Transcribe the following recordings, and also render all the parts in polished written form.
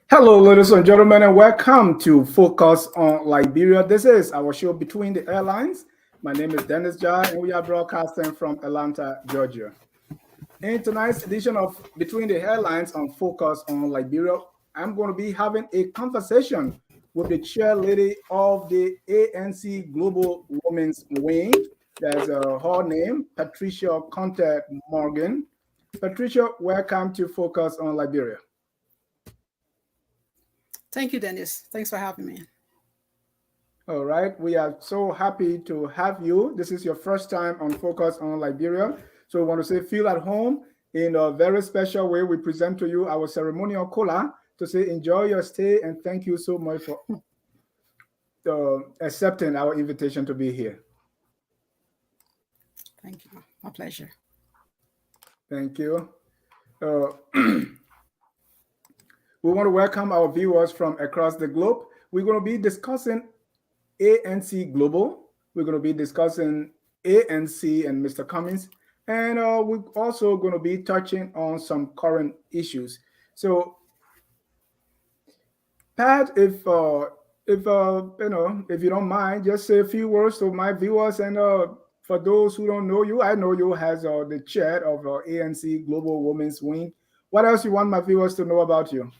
Hello, ladies and gentlemen, and welcome to Focus on Liberia. This is our show Between the Airlines. My name is Dennis Jai, and we are broadcasting from Atlanta, Georgia. In tonight's edition of Between the Airlines on Focus on Liberia, I'm going to be having a conversation with the chairlady of the ANC Global Women's Wing. That's her name, Patricia Conteh-Mongan. Patricia, welcome to Focus on Liberia. Thank you, Dennis. Thanks for having me. All right, we are so happy to have you. This is your first time on Focus on Liberia. So we want to say feel at home. In a very special way, we present to you our ceremonial cola to say enjoy your stay and thank you so much for accepting our invitation to be here. Thank you. My pleasure. Thank you. We want to welcome our viewers from across the globe. We're going to be discussing ANC Global. We're going to be discussing ANC and Mr. Cummings. And we're also going to be touching on some current issues. So, Pat, if you don't mind, just say a few words to my viewers. And for those who don't know you, I know you as the chair of ANC Global Women's Wing. What else you want my viewers to know about you?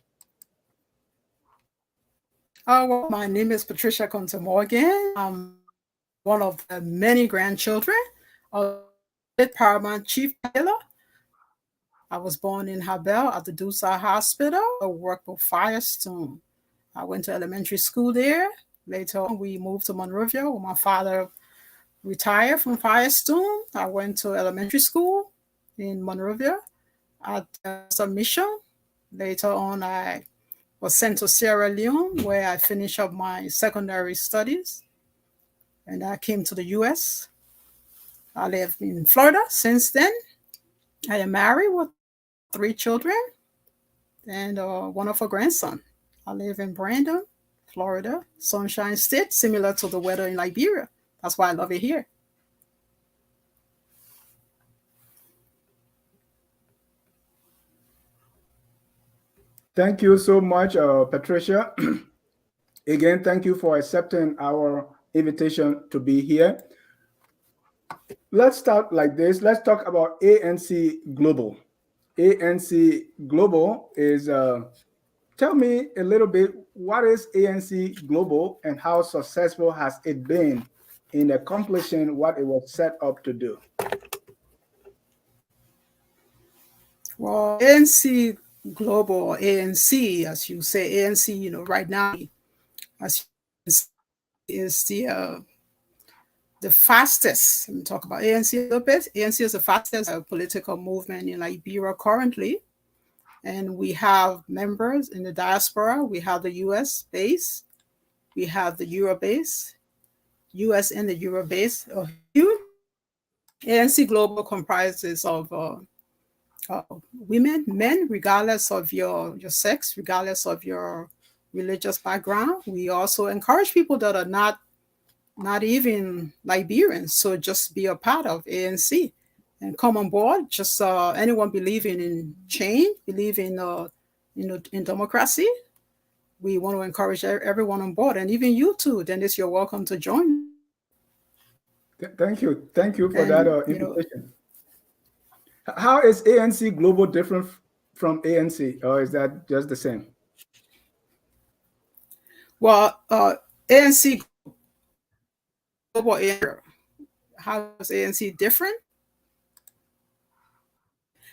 Well, my name is Patricia Conteh-Mongan. I'm one of the many grandchildren of the Paramount Chief Taylor. I was born in Habel at the Dusa Hospital. I worked with Firestone. I went to elementary school there. Later on, we moved to Monrovia when my father retired from Firestone. I went to elementary school in Monrovia at Submission. Later on, I was sent to Sierra Leone, where I finished up my secondary studies. And I came to the U.S. I live in Florida since then. I am married with 3 children and a wonderful grandson. I live in Brandon, Florida, Sunshine State, similar to the weather in Liberia. That's why I love it here. Thank you so much, Patricia. Again, thank you for accepting our invitation to be here. Let's start like this. Let's talk about ANC Global. ANC Global is, tell me a little bit, what is ANC Global and how successful has it been in accomplishing what it was set up to do? Well, ANC Global, ANC, as you say, ANC, right now, as you see, is the fastest. Let me talk about ANC a little bit. ANC is the fastest political movement in Liberia currently. And we have members in the diaspora. We have the US base. We have the Euro base. US and the Euro base are huge. ANC Global comprises of women, men, regardless of your sex, regardless of your religious background. We also encourage people that are not even Liberians, so just be a part of ANC and come on board. Just anyone believing in change, believing in democracy. We want to encourage everyone on board, and even you too, Dennis, you're welcome to join. Thank you for that invitation. How is ANC Global different from ANC, or is that just the same? Well, ANC Global Area. How is ANC different?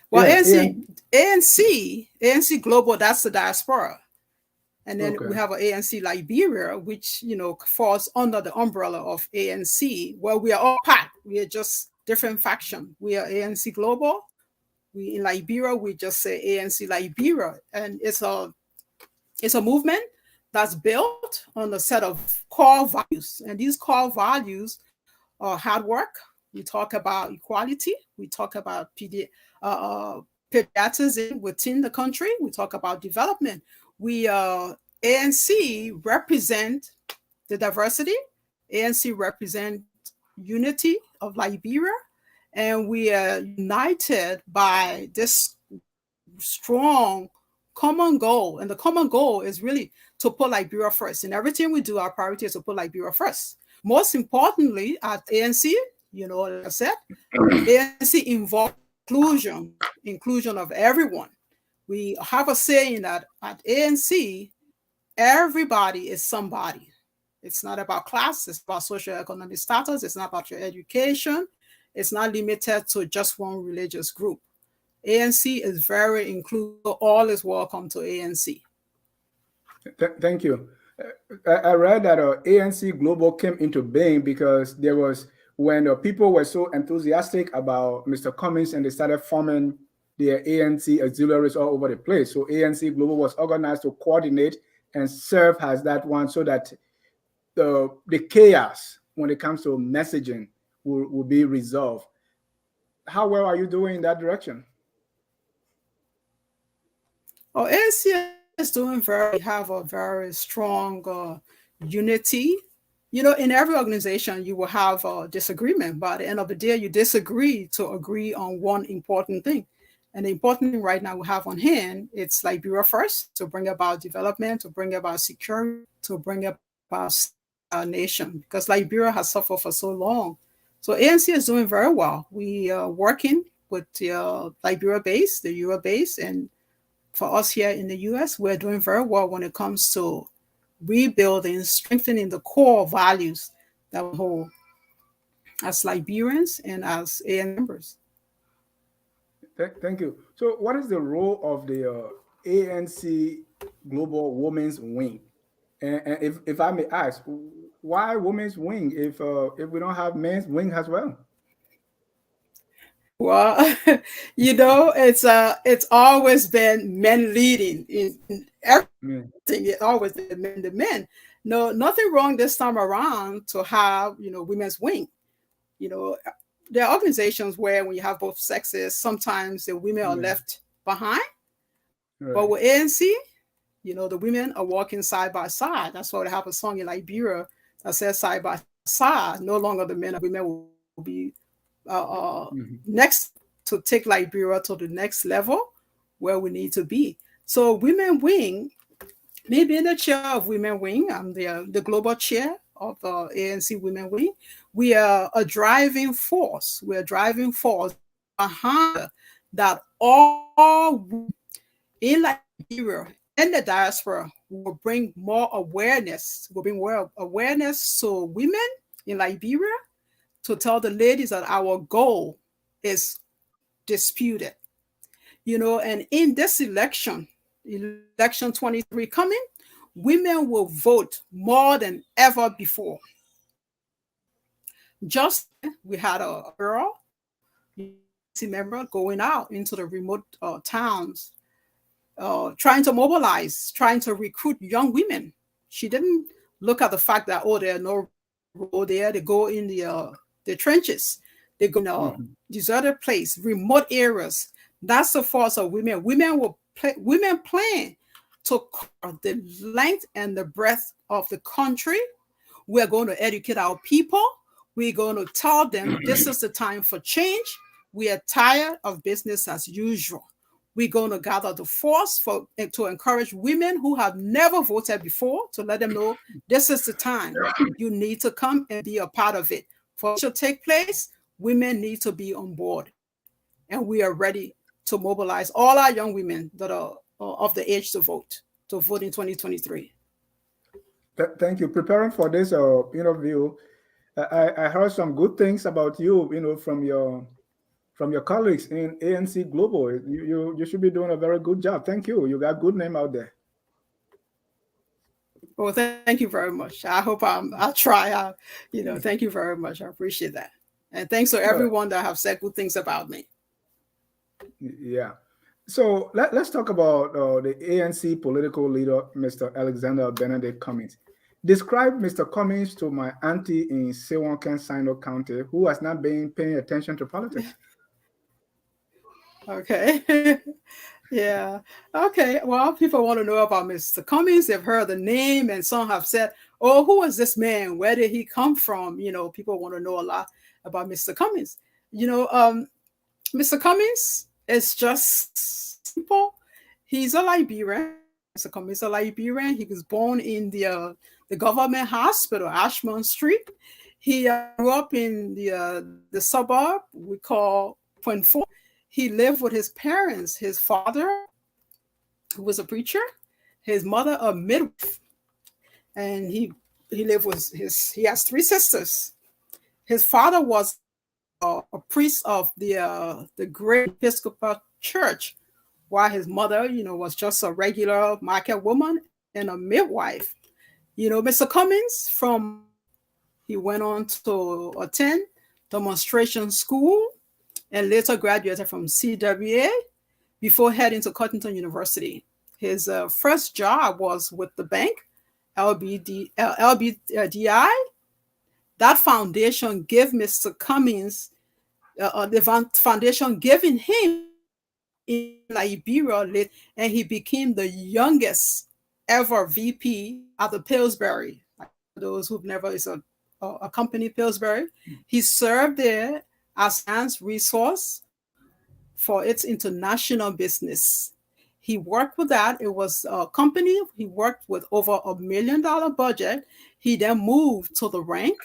Well, yeah, ANC Global, that's the diaspora. And then we have an ANC Liberia, which, falls under the umbrella of ANC. Well, we are all part. We are just different faction. We are ANC Global. We in Liberia, we just say ANC Liberia. And it's a movement that's built on a set of core values. And these core values are hard work. We talk about equality. We talk about patriotism within the country. We talk about development. We ANC represent the diversity. ANC represent unity of Liberia, and we are united by this strong common goal. And the common goal is really to put Liberia first. In everything we do, our priority is to put Liberia first. Most importantly, at ANC, like I said, ANC involves inclusion of everyone. We have a saying that at ANC, everybody is somebody. It's not about class, it's about socioeconomic status, it's not about your education, it's not limited to just one religious group. ANC is very inclusive. All is welcome to ANC. Thank you. I read that ANC Global came into being because there was when people were so enthusiastic about Mr. Cummings and they started forming their ANC auxiliaries all over the place. So ANC Global was organized to coordinate and serve as that one so that the chaos when it comes to messaging will be resolved. How well are you doing in that direction? Oh, ANC is doing have a very strong unity. In every organization, you will have a disagreement, but at the end of the day, you disagree to agree on one important thing. And the important thing right now we have on hand, it's Liberia first, to bring about development, to bring about security, to bring about our nation, because Liberia has suffered for so long. So ANC is doing very well. We are working with the Liberia base, the Euro base, and for us here in the US, we're doing very well when it comes to rebuilding, strengthening the core values that we hold as Liberians and as ANC members. Thank you. So what is the role of the ANC Global Women's Wing? And if I may ask, why women's wing if we don't have men's wing as well? Well, it's always been men leading in everything. It's always been men to men. No, nothing wrong this time around to have women's wing. There are organizations where when you have both sexes, sometimes the women are left behind. Right. But with ANC, the women are walking side by side. That's why they have a song in Liberia that says side by side. No longer the men and women will be next to take Liberia to the next level where we need to be. So Women Wing, me being the chair of Women Wing, I'm the global chair of the ANC Women Wing. We are a driving force. We're a driving force behind that all in Liberia and the diaspora will bring more awareness, will bring more awareness to women in Liberia, to tell the ladies that our goal is disputed. And in this election 23 coming, women will vote more than ever before. Just we had a girl, member, going out into the remote towns, trying to mobilize, trying to recruit young women. She didn't look at the fact that, there are no road there. They go in the trenches. They go in a deserted place, remote areas. That's the force of women. Women plan to cover the length and the breadth of the country. We're going to educate our people. We're going to tell them this is the time for change. We are tired of business as usual. We're going to gather the force to encourage women who have never voted before, to let them know this is the time. You need to come and be a part of it. For it to take place, women need to be on board. And we are ready to mobilize all our young women that are of the age to vote in 2023. Thank you. Preparing for this interview, I heard some good things about you, from your colleagues in ANC Global. You should be doing a very good job. Thank you. You got a good name out there. Well, thank you very much. I hope I'll try. Thank you very much. I appreciate that. And thanks to everyone that have said good things about me. Yeah. So let's talk about the ANC political leader, Mr. Alexander Benedict Cummings. Describe Mr. Cummings to my auntie in Sewankan, Sino County, who has not been paying attention to politics. Okay. Yeah. Okay. Well, people want to know about Mr. Cummings. They've heard the name, and some have said, "Oh, who is this man? Where did he come from?" People want to know a lot about Mr. Cummings. Mr. Cummings is just simple. He's a Liberian. Mr. Cummings is a Liberian. He was born in the government hospital, Ashmont Street. He grew up in the suburb we call Point Four. He lived with his parents. His father, who was a preacher, his mother a midwife, and he lived with he has 3 sisters. His father was a priest of the Great Episcopal Church, while his mother, was just a regular market woman and a midwife. Mr. Cummings he went on to attend demonstration school and later graduated from CWA before heading to Cottington University. His first job was with the bank, LBDI. That foundation gave Mr. Cummings, the foundation giving him in Liberia, and he became the youngest ever VP at the Pillsbury. Those who've never is a company, Pillsbury. He served there as Anne's resource for its international business. He worked with that. It was a company. He worked with over $1 million budget. He then moved to the rank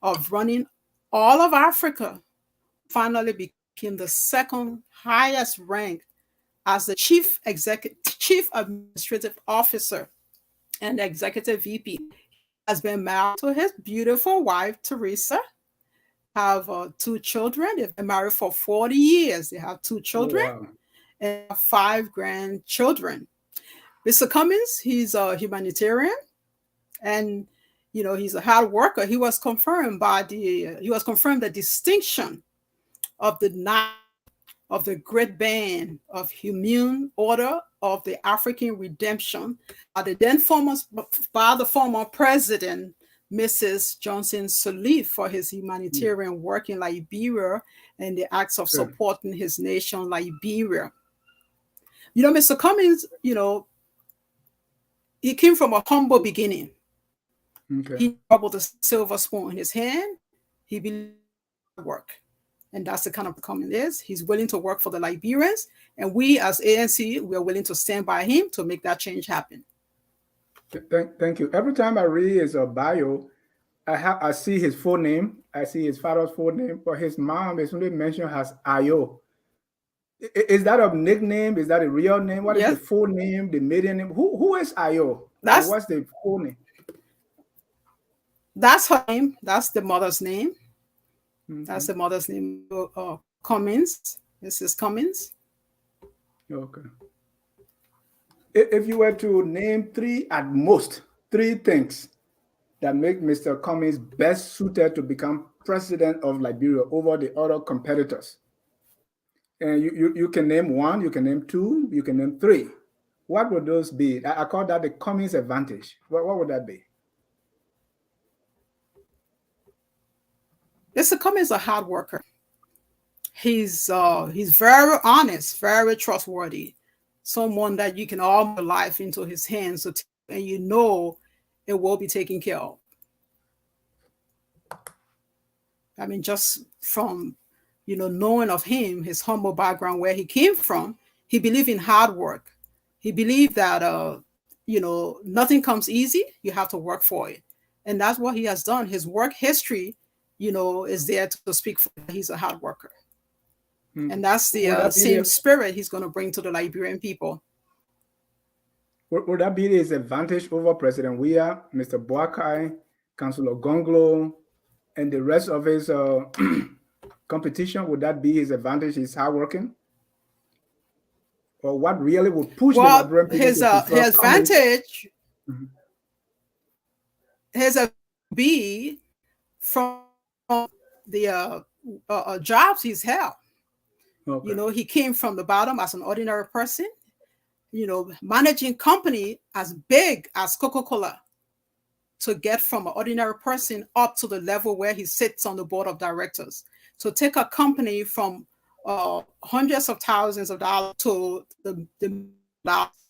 of running all of Africa. Finally became the second highest rank as the chief administrative officer and executive VP. He has been married to his beautiful wife, Teresa, have 2 children. They've been married for 40 years. They have 2 children. Oh, wow. And 5 grandchildren. Mr. Cummings, he's a humanitarian, and he's a hard worker. He was confirmed the distinction of the Great Band of Humane Order of the African Redemption by the former president, Mrs. Johnson Sirleaf, for his humanitarian work in Liberia and the acts of supporting his nation, Liberia. Mr. Cummings, he came from a humble beginning. Okay. He held a silver spoon in his hand. He believed in work. And that's the kind of Cummings is. He's willing to work for the Liberians. And we as ANC, we are willing to stand by him to make that change happen. Thank you. Every time I read his bio, I see his full name. I see his father's full name, but his mom is only mentioned as Ayo. Is that a nickname? Is that a real name? What is the full name, the maiden name? Who is Ayo? What's the full name? That's her name. That's the mother's name. Mm-hmm. That's the mother's name. Cummings. Mrs. Cummings. Okay. If you were to name 3 things that make Mr. Cummings best suited to become president of Liberia over the other competitors, and you can name 1, you can name 2, you can name 3. What would those be? I call that the Cummings advantage. What would that be? Mr. Cummings is a hard worker. He's very honest, very trustworthy. Someone that you can arm your life into his hands, and it will be taken care of. I mean, just from knowing of him, his humble background, where he came from, he believed in hard work. He believed that nothing comes easy. You have to work for it, and that's what he has done. His work history, is there to speak for. He's a hard worker. And that's the same spirit he's going to bring to the Liberian people. Would that be his advantage over President Weah, Mr. Boakai, Councillor Gonglo, and the rest of his competition? Would that be his advantage? He's hardworking? Or what really would push the Liberian people his advantage be from the jobs he's held. Okay. He came from the bottom as an ordinary person, managing company as big as Coca-Cola, to get from an ordinary person up to the level where he sits on the board of directors. To take a company from hundreds of thousands of dollars to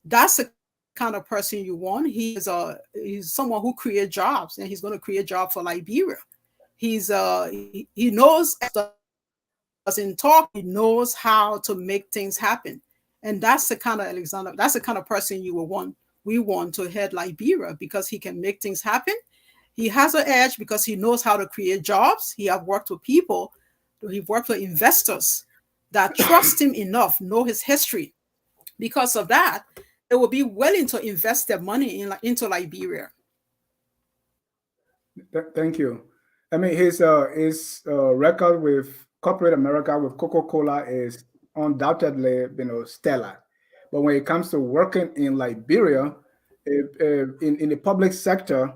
that's the kind of person you want. He's someone who creates jobs, and he's going to create jobs for Liberia. He knows, doesn't talk. He knows how to make things happen, And that's the kind of Alexander, that's the kind of person we want to head Liberia, because he can make things happen. He has an edge because he knows how to create jobs. He have worked with people, he worked with investors that trust him enough, know his history. Because of that, they will be willing to invest their money into Liberia. Thank you. I mean, his record with corporate America with Coca-Cola is undoubtedly, stellar. But when it comes to working in Liberia, in the public sector,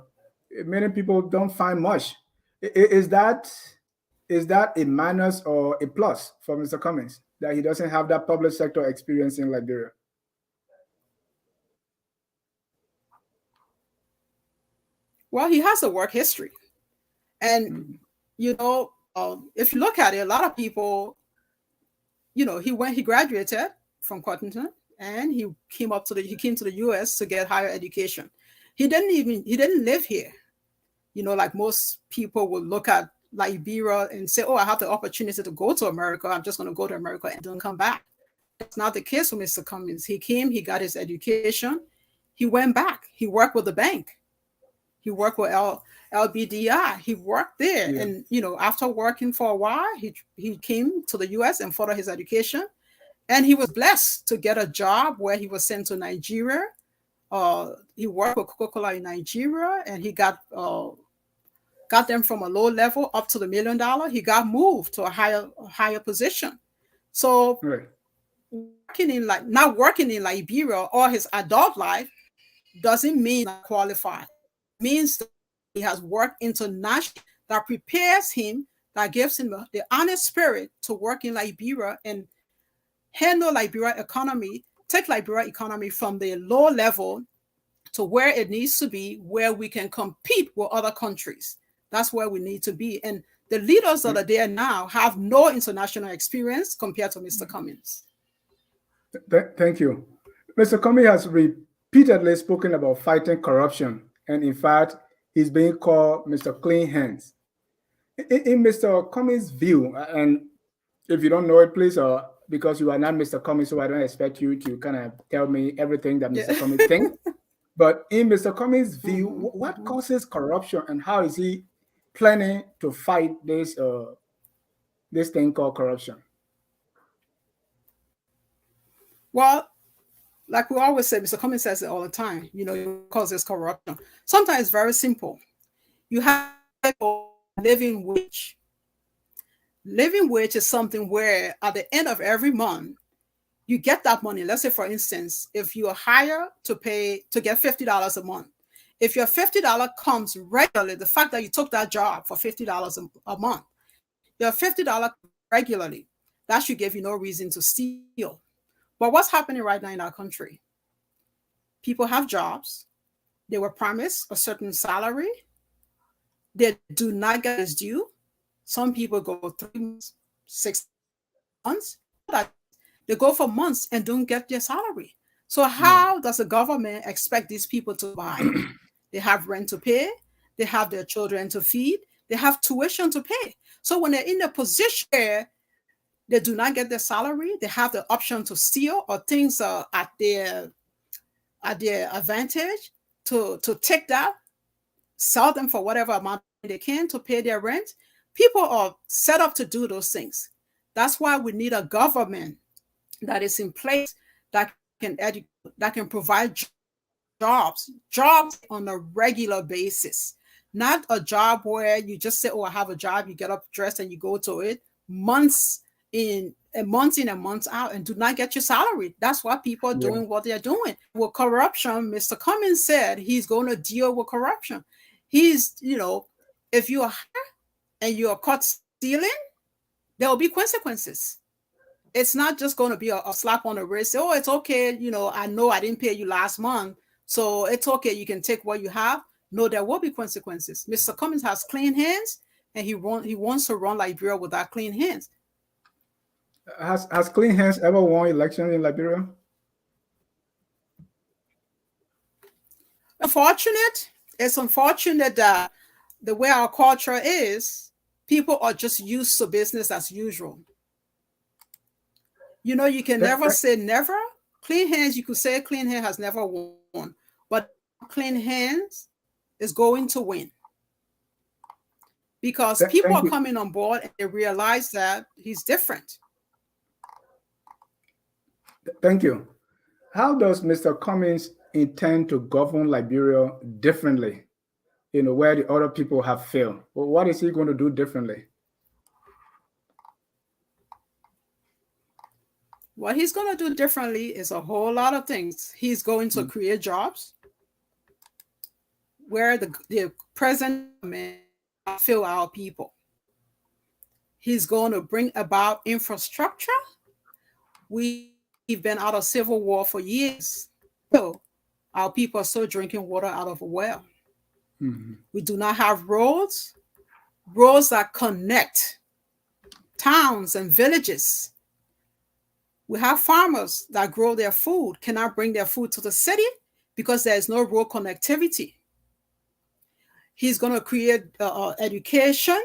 many people don't find much. Is that a minus or a plus for Mr. Cummings that he doesn't have that public sector experience in Liberia? Well, he has a work history. And, if you look at it, a lot of people, he graduated from Cotton, and he came to the US to get higher education. He didn't live here. Like most people will look at Liberia and say, oh, I have the opportunity to go to America. I'm just going to go to America and don't come back. That's not the case for Mr. Cummings. He came, he got his education. He went back. He worked with the bank. He worked with LBDI. He worked there. Yeah. And, after working for a while, he came to the US and furthered his education. And he was blessed to get a job where he was sent to Nigeria. He worked with Coca-Cola in Nigeria, and he got them from a low level up to the $1 million. He got moved to a higher position. So right. not working in Liberia all his adult life doesn't mean not qualified. It means that he has worked internationally that prepares him, that gives him the honest spirit to work in Liberia and handle Liberia economy, take Liberia economy from the low level to where it needs to be, where we can compete with other countries. That's where we need to be. And the leaders that are there now have no international experience compared to Mr. Cummings. Thank you. Mr. Cummings has repeatedly spoken about fighting corruption. And in fact, he's being called Mr. Clean Hands. In Mr. Cummings' view, and if you don't know it, please, because you are not Mr. Cummings, so I don't expect you to kind of tell me everything that Mr. Cummings thinks. But in Mr. Cummings' view, what causes corruption, and how is he planning to fight this thing called corruption? Well, like we always say, Mr. Cummings says it all the time, it causes corruption. Sometimes it's very simple. You have a living wage. Living wage is something where at the end of every month, you get that money. Let's say, for instance, if you are hired to get $50 a month, if your $50 comes regularly, the fact that you took that job for $50 a month, your $50 regularly, that should give you no reason to steal. But what's happening right now in our country? People have jobs. They were promised a certain salary. They do not get its due. Some people go 3 months, 6 months. They go for months and don't get their salary. So how does the government expect these people to buy? They have rent to pay. They have their children to feed. They have tuition to pay. So when they're in a position where they do not get their salary, they have the option to steal, or things are at their advantage to take that, sell them for whatever amount they can to pay their rent. People are set up to do those things. That's why we need a government that is in place that can provide jobs on a regular basis. Not a job where you just say, oh, I have a job, you get up dressed and you go to it months in and months out and do not get your salary. That's why people are doing what they're doing. With corruption, Mr. Cummings said he's going to deal with corruption. He's, if you are hired and you are caught stealing, there will be consequences. It's not just going to be a slap on the wrist. Oh, it's okay. I know I didn't pay you last month, so it's okay. You can take what you have. No, there will be consequences. Mr. Cummings has clean hands, and he wants to run Liberia without clean hands. Has Clean Hands ever won elections in Liberia? It's unfortunate that the way our culture is, people are just used to business as usual. You can never say never, Clean hands, you could say clean hand has never won, but clean hands is going to win. Because people are coming on board and they realize that he's different. Thank you. How does Mr. Cummings intend to govern Liberia differently? Where the other people have failed. Well, what is he going to do differently? What he's going to do differently is a whole lot of things. He's going to create jobs where the present government fill our people. He's going to bring about infrastructure. We've been out of civil war for years. So our people are still drinking water out of a well. We do not have roads that connect towns and villages. We have farmers that grow their food, cannot bring their food to the city because there is no road connectivity. He's going to create education,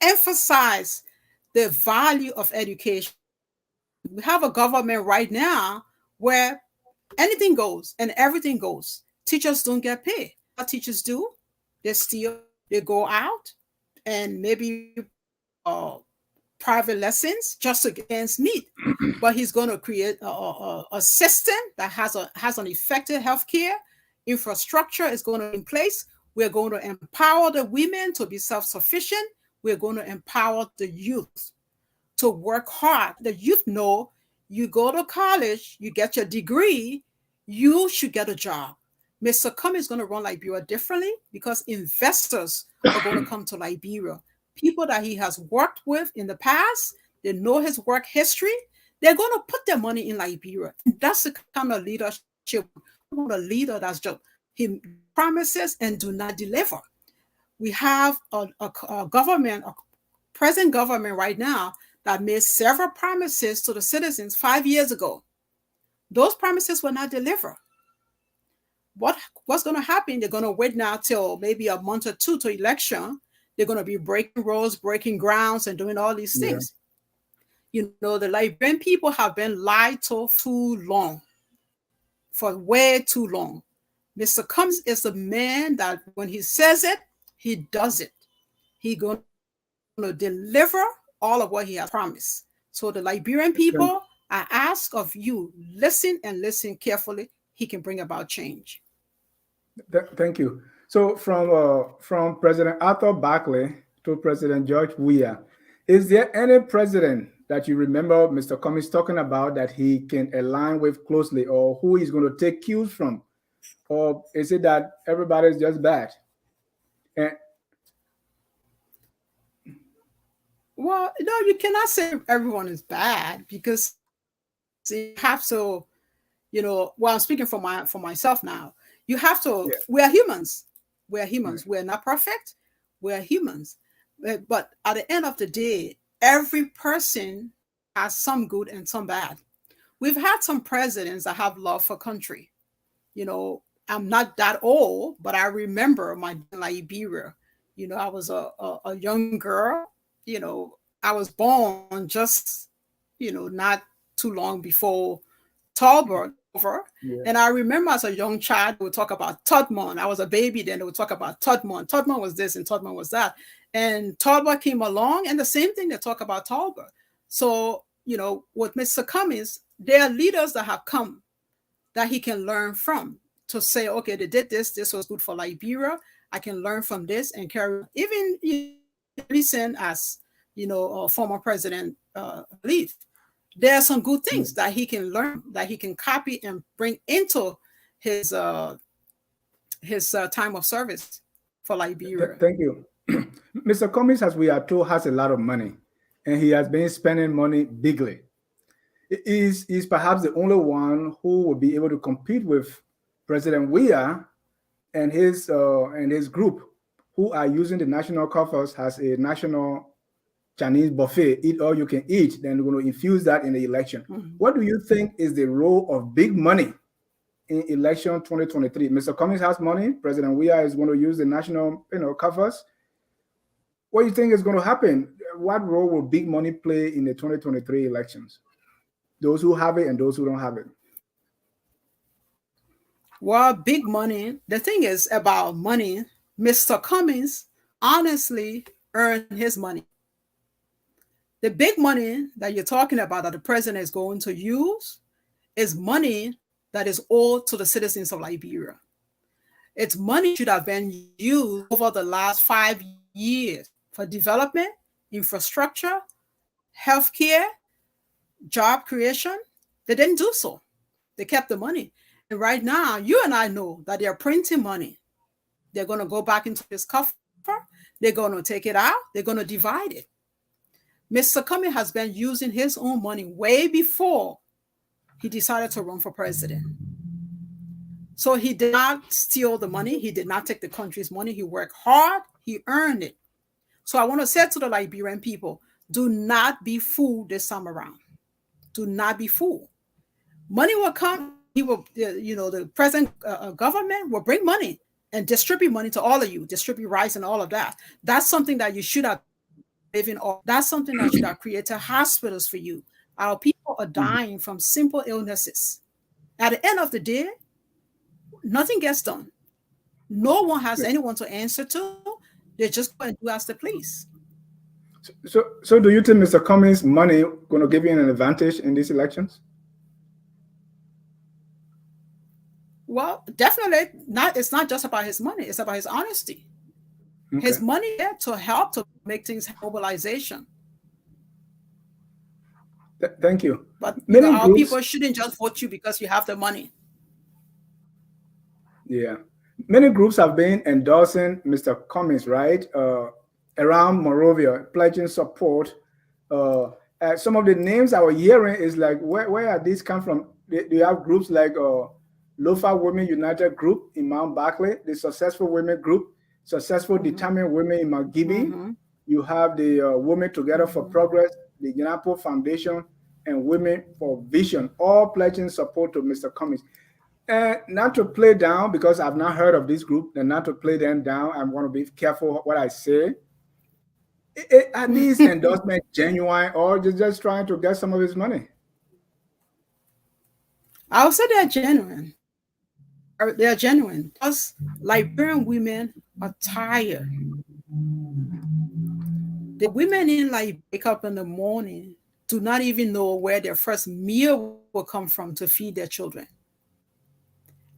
emphasize the value of education. We have a government right now where anything goes and everything goes. Teachers don't get paid. What teachers do? They steal, they go out and maybe private lessons just against meat. But he's going to create a system that has an effective healthcare infrastructure is going to be in place. We're going to empower the women to be self-sufficient. We're going to empower the youth to work hard. The youth know you go to college, you get your degree, you should get a job. Mr. Cummings is going to run Liberia differently because investors are going to come to Liberia. People that he has worked with in the past, they know his work history. They're going to put their money in Liberia. And that's the kind of leadership. A leader that's just he promises and do not deliver. We have a government, a present government right now that made several promises to the citizens 5 years ago. Those promises were not delivered. What's going to happen? They're going to wait now till maybe a month or two to election. They're going to be breaking roads, breaking grounds, and doing all these things. The Liberian people have been lied to too long, for way too long. Mr. Cummings is the man that when he says it, he does it. He's going to deliver all of what he has promised. So the Liberian people, I ask of you, listen and listen carefully. He can bring about change. Thank you. So from President Arthur Barkley to President George Weah, is there any president that you remember Mr. Cummings talking about that he can align with closely, or who he's going to take cues from? Or is it that everybody is just bad? Well, no, you cannot say everyone is bad because you have to, I'm speaking for myself now. You have to, we are humans. We are humans. We're not perfect. We're humans. But at the end of the day, every person has some good and some bad. We've had some presidents that have love for country. I'm not that old, but I remember my Liberia. I was a young girl. I was born just, not too long before Talbot over. And I remember as a young child, we would talk about Cummings. I was a baby then, they would talk about Cummings. Cummings was this and Cummings was that. And Talbot came along and the same thing, they talk about Talbot. So, with Mr. Cummings, there are leaders that have come that he can learn from to say, okay, they did this was good for Liberia. I can learn from this and carry on. Even recent as, former President Leaf. There are some good things that he can learn, that he can copy and bring into his time of service for Liberia. Thank you. Mr. Cummings, as we are told, has a lot of money, and he has been spending money bigly. He's perhaps the only one who will be able to compete with President Weah and his group, who are using the national coffers as a national Chinese buffet, eat all you can eat, then we're going to infuse that in the election. What do you think is the role of big money in election 2023? Mr. Cummings has money. President Weah is going to use the national, coffers. What do you think is going to happen? What role will big money play in the 2023 elections? Those who have it and those who don't have it. Well, big money. The thing is about money, Mr. Cummings honestly earned his money. The big money that you're talking about that the president is going to use is money that is owed to the citizens of Liberia. It's money should have been used over the last 5 years for development, infrastructure, healthcare, job creation. They didn't do so. They kept the money. And right now, you and I know that they're printing money. They're going to go back into this coffer. They're going to take it out. They're going to divide it. Mr. Cummings has been using his own money way before he decided to run for president. So he did not steal the money. He did not take the country's money. He worked hard. He earned it. So I want to say to the Liberian people, do not be fooled this time around. Do not be fooled. Money will come. He will, the present government will bring money and distribute money to all of you, distribute rice and all of that. That's something that you should have living off. That's something that should have created hospitals for you. Our people are dying from simple illnesses. At the end of the day, nothing gets done. No one has anyone to answer to. They just go and do as they please. So do you think Mr. Cummings' money going to give you an advantage in these elections? Well, definitely not. It's not just about his money. It's about his honesty. Okay. His money there to help to make things mobilization. Thank you. But our people shouldn't just vote you because you have the money. Yeah. Many groups have been endorsing Mr. Cummings, right? Around Monrovia, pledging support. Some of the names I was hearing is like, where are these come from? Do you have groups like Lofa Women United Group in Mount Barclay, the Successful Women Group, Successful Determined Women in Mount Gibby. You have the Women Together for Progress, the Yanapo Foundation, and Women for Vision, all pledging support to Mr. Cummings. Not to play down, because I've not heard of this group, and not to play them down, I want to be careful what I say. Are these endorsements genuine, or just trying to get some of his money? I would say they're genuine. They're genuine because Liberian women are tired. The women in Liberia wake up in the morning, do not even know where their first meal will come from to feed their children.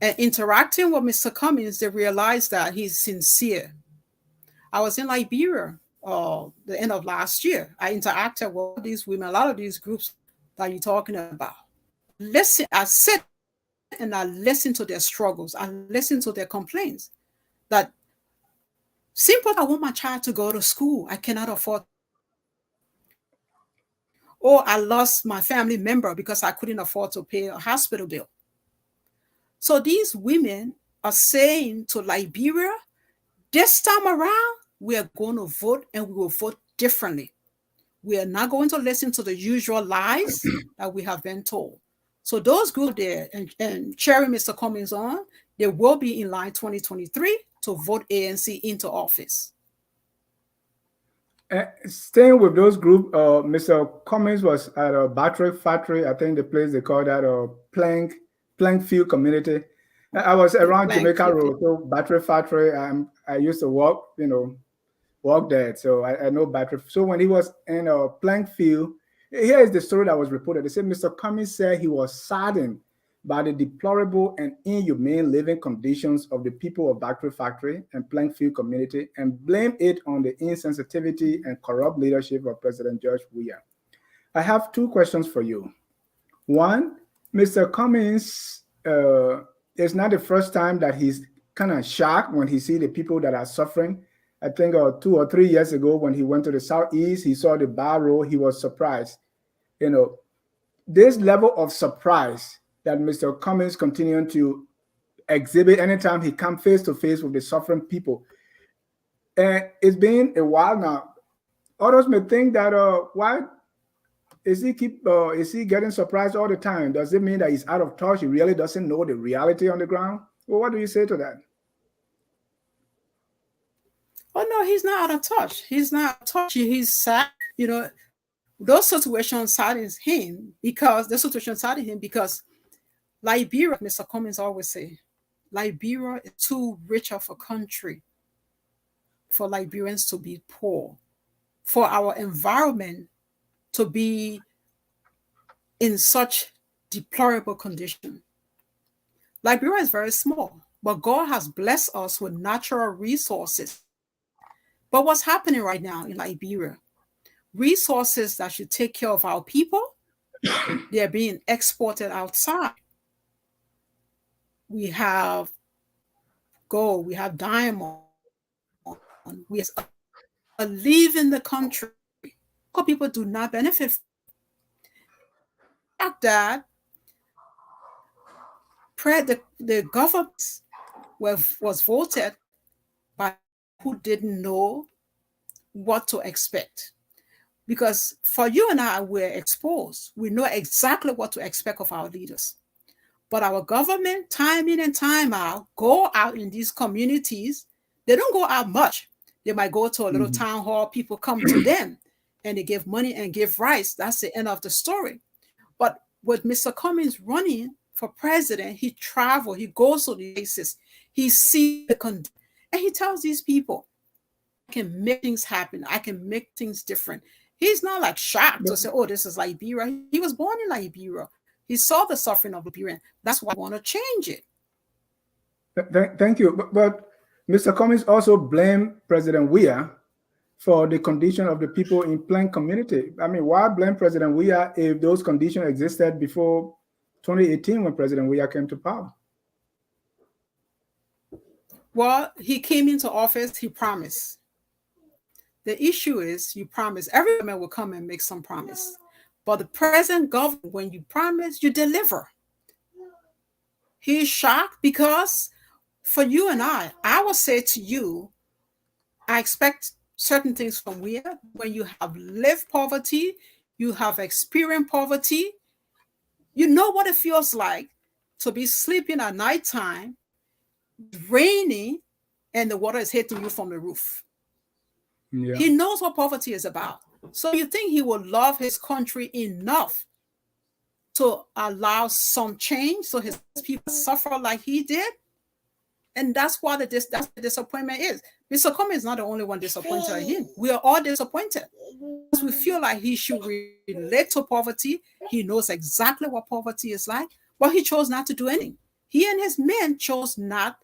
And interacting with Mr. Cummings, they realize that he's sincere. I was in Liberia the end of last year. I interacted with these women, a lot of these groups that you're talking about. Listen, I sit and I listen to their struggles. I listen to their complaints. That simple, I want my child to go to school. I cannot afford. Or I lost my family member because I couldn't afford to pay a hospital bill. So these women are saying to Liberia, this time around, we are going to vote and we will vote differently. We are not going to listen to the usual lies that we have been told. So those groups there and cheering Mr. Cummings on, they will be in line 2023 to vote ANC into office. Staying with those groups, Mr. Cummings was at a battery factory. I think the place they call that Plankfield community. I was around Jamaica Road, so battery factory. I used to walk there, so I know battery. So when he was in Plankfield, here is the story that was reported. They said Mr. Cummings said he was saddened by the deplorable and inhumane living conditions of the people of Battery Factory and Plankfield community and blamed it on the insensitivity and corrupt leadership of President George Weah. I have two questions for you. One, Mr. Cummings, it's not the first time that he's kind of shocked when he sees the people that are suffering. I think 2 or 3 years ago when he went to the Southeast, he saw the bar roll, he was surprised. This level of surprise that Mr. Cummings continuing to exhibit anytime he comes face to face with the suffering people. And it's been a while now. Others may think that why is he getting surprised all the time? Does it mean that he's out of touch? He really doesn't know the reality on the ground? Well, what do you say to that? Oh no, he's not out of touch. He's not out of touch. He's sad. Those situations sadden him because Liberia, Mr. Cummings always say, Liberia is too rich of a country for Liberians to be poor, for our environment to be in such deplorable condition. Liberia is very small, but God has blessed us with natural resources. But what's happening right now in Liberia? Resources that should take care of our people, they're being exported outside. We have gold, we have diamond, we are leaving the country. People do not benefit from that. The government was voted by who didn't know what to expect. Because for you and I, we're exposed. We know exactly what to expect of our leaders. But our government, time in and time out, go out in these communities. They don't go out much. They might go to a little town hall. People come to them and they give money and give rice. That's the end of the story. But with Mr. Cummings running for president, he travels, he goes to the places, he sees the condition, and he tells these people, I can make things happen. I can make things different. He's not like shocked to say, oh, this is Liberia. He was born in Liberia. He saw the suffering of Liberia. That's why I want to change it. Thank you. But Mr. Cummings also blamed President Weah for the condition of the people in Plain community. I mean, why blame President Weah if those conditions existed before 2018 when President Weah came to power? Well, he came into office, he promised. The issue is you promise. Every government will come and make some promise. But the present government, when you promise, you deliver. He's shocked because for you and I will say to you, I expect certain things from Weah. When you have lived poverty, you have experienced poverty, you know what it feels like to be sleeping at nighttime, raining, and the water is hitting you from the roof. Yeah. He knows what poverty is about. So you think he will love his country enough to allow some change so his people suffer like he did? And that's why that's the disappointment is. Mr. Cummings is not the only one disappointed in him. We are all disappointed. Because we feel like he should relate to poverty. He knows exactly what poverty is like, but he chose not to do anything. He and his men chose not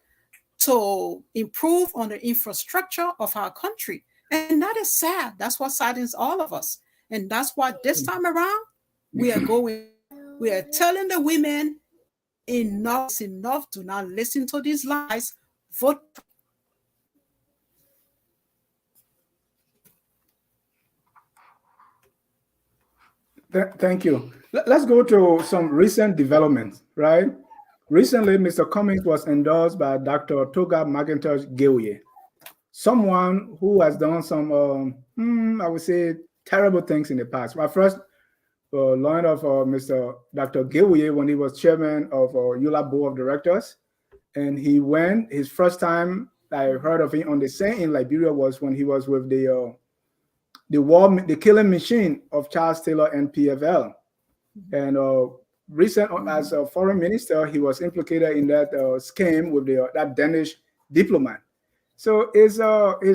to improve on the infrastructure of our country. And that is sad. That's what saddens all of us. And that's why this time around, we are telling the women, enough is enough. Do not listen to these lies. Vote. Thank you. Let's go to some recent developments, right? Recently, Mr. Cummings was endorsed by Dr. Toga McIntosh-Gillier, someone who has done some, I would say, terrible things in the past. I first learned of Mr. Dr. Gillier when he was chairman of ULA Board of Directors. And he went, his first time I heard of him on the scene in Liberia was when he was with the killing machine of Charles Taylor and PFL. And as a foreign minister, he was implicated in that scheme with that Danish diplomat. So his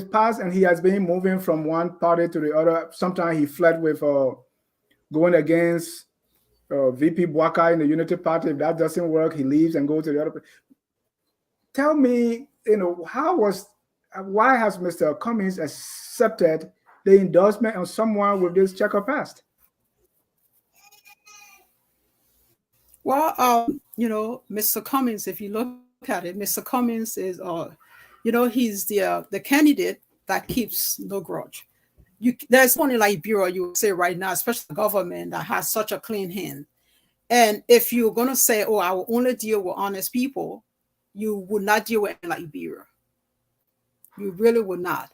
past, and he has been moving from one party to the other. Sometimes he fled with going against VP Bwaka in the Unity Party. If that doesn't work, he leaves and goes to the other. Tell me, why has Mr. Cummings accepted the endorsement of someone with this checkered past? Well, Mr. Cummings, if you look at it, Mr. Cummings is, he's the candidate that keeps no grudge. There's one in Liberia, you would say right now, especially the government that has such a clean hand. And if you're going to say, oh, I will only deal with honest people, you would not deal with Liberia. You really would not.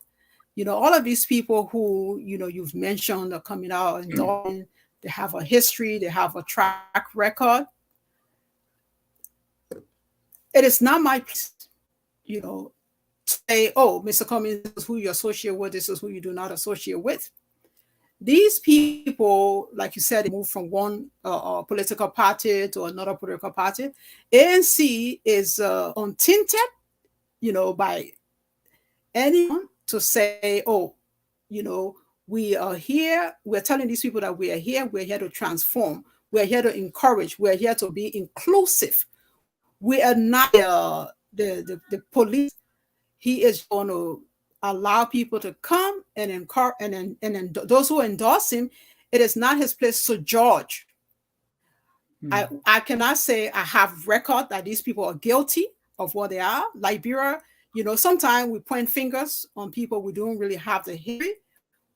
All of these people who, you've mentioned are coming out and talking, they have a history, they have a track record. It is not my place, to say, oh, Mr. Cummings, this is who you associate with, this is who you do not associate with. these people, like you said, they move from one political party to another political party. ANC is untainted, by anyone to say, oh, we are here. We're telling these people that we are here. We're here to transform. We're here to encourage. We're here to be inclusive. We are not the police. He is going to allow people to come and encourage, and those who endorse him, it is not his place to judge. I cannot say I have record that these people are guilty of what they are. Liberia, sometimes we point fingers on people. We don't really have the history.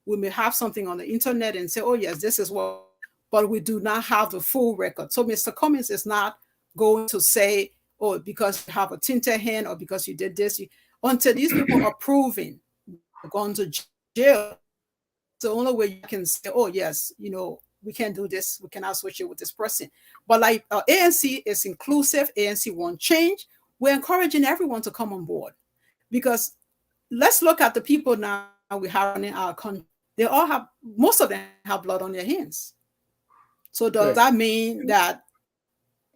We may have something on the internet and say, oh yes, this is what, but we do not have the full record. So Mr. Cummings is not going to say, oh, because you have a tinted hand or because you did this. Until these people are proven, gone to jail, the only way you can say, oh yes, we can't do this, we cannot associate with this person. But like ANC is inclusive, ANC won't change. We're encouraging everyone to come on board, because let's look at the people now we have in our country. They all have, most of them have blood on their hands. So does that mean that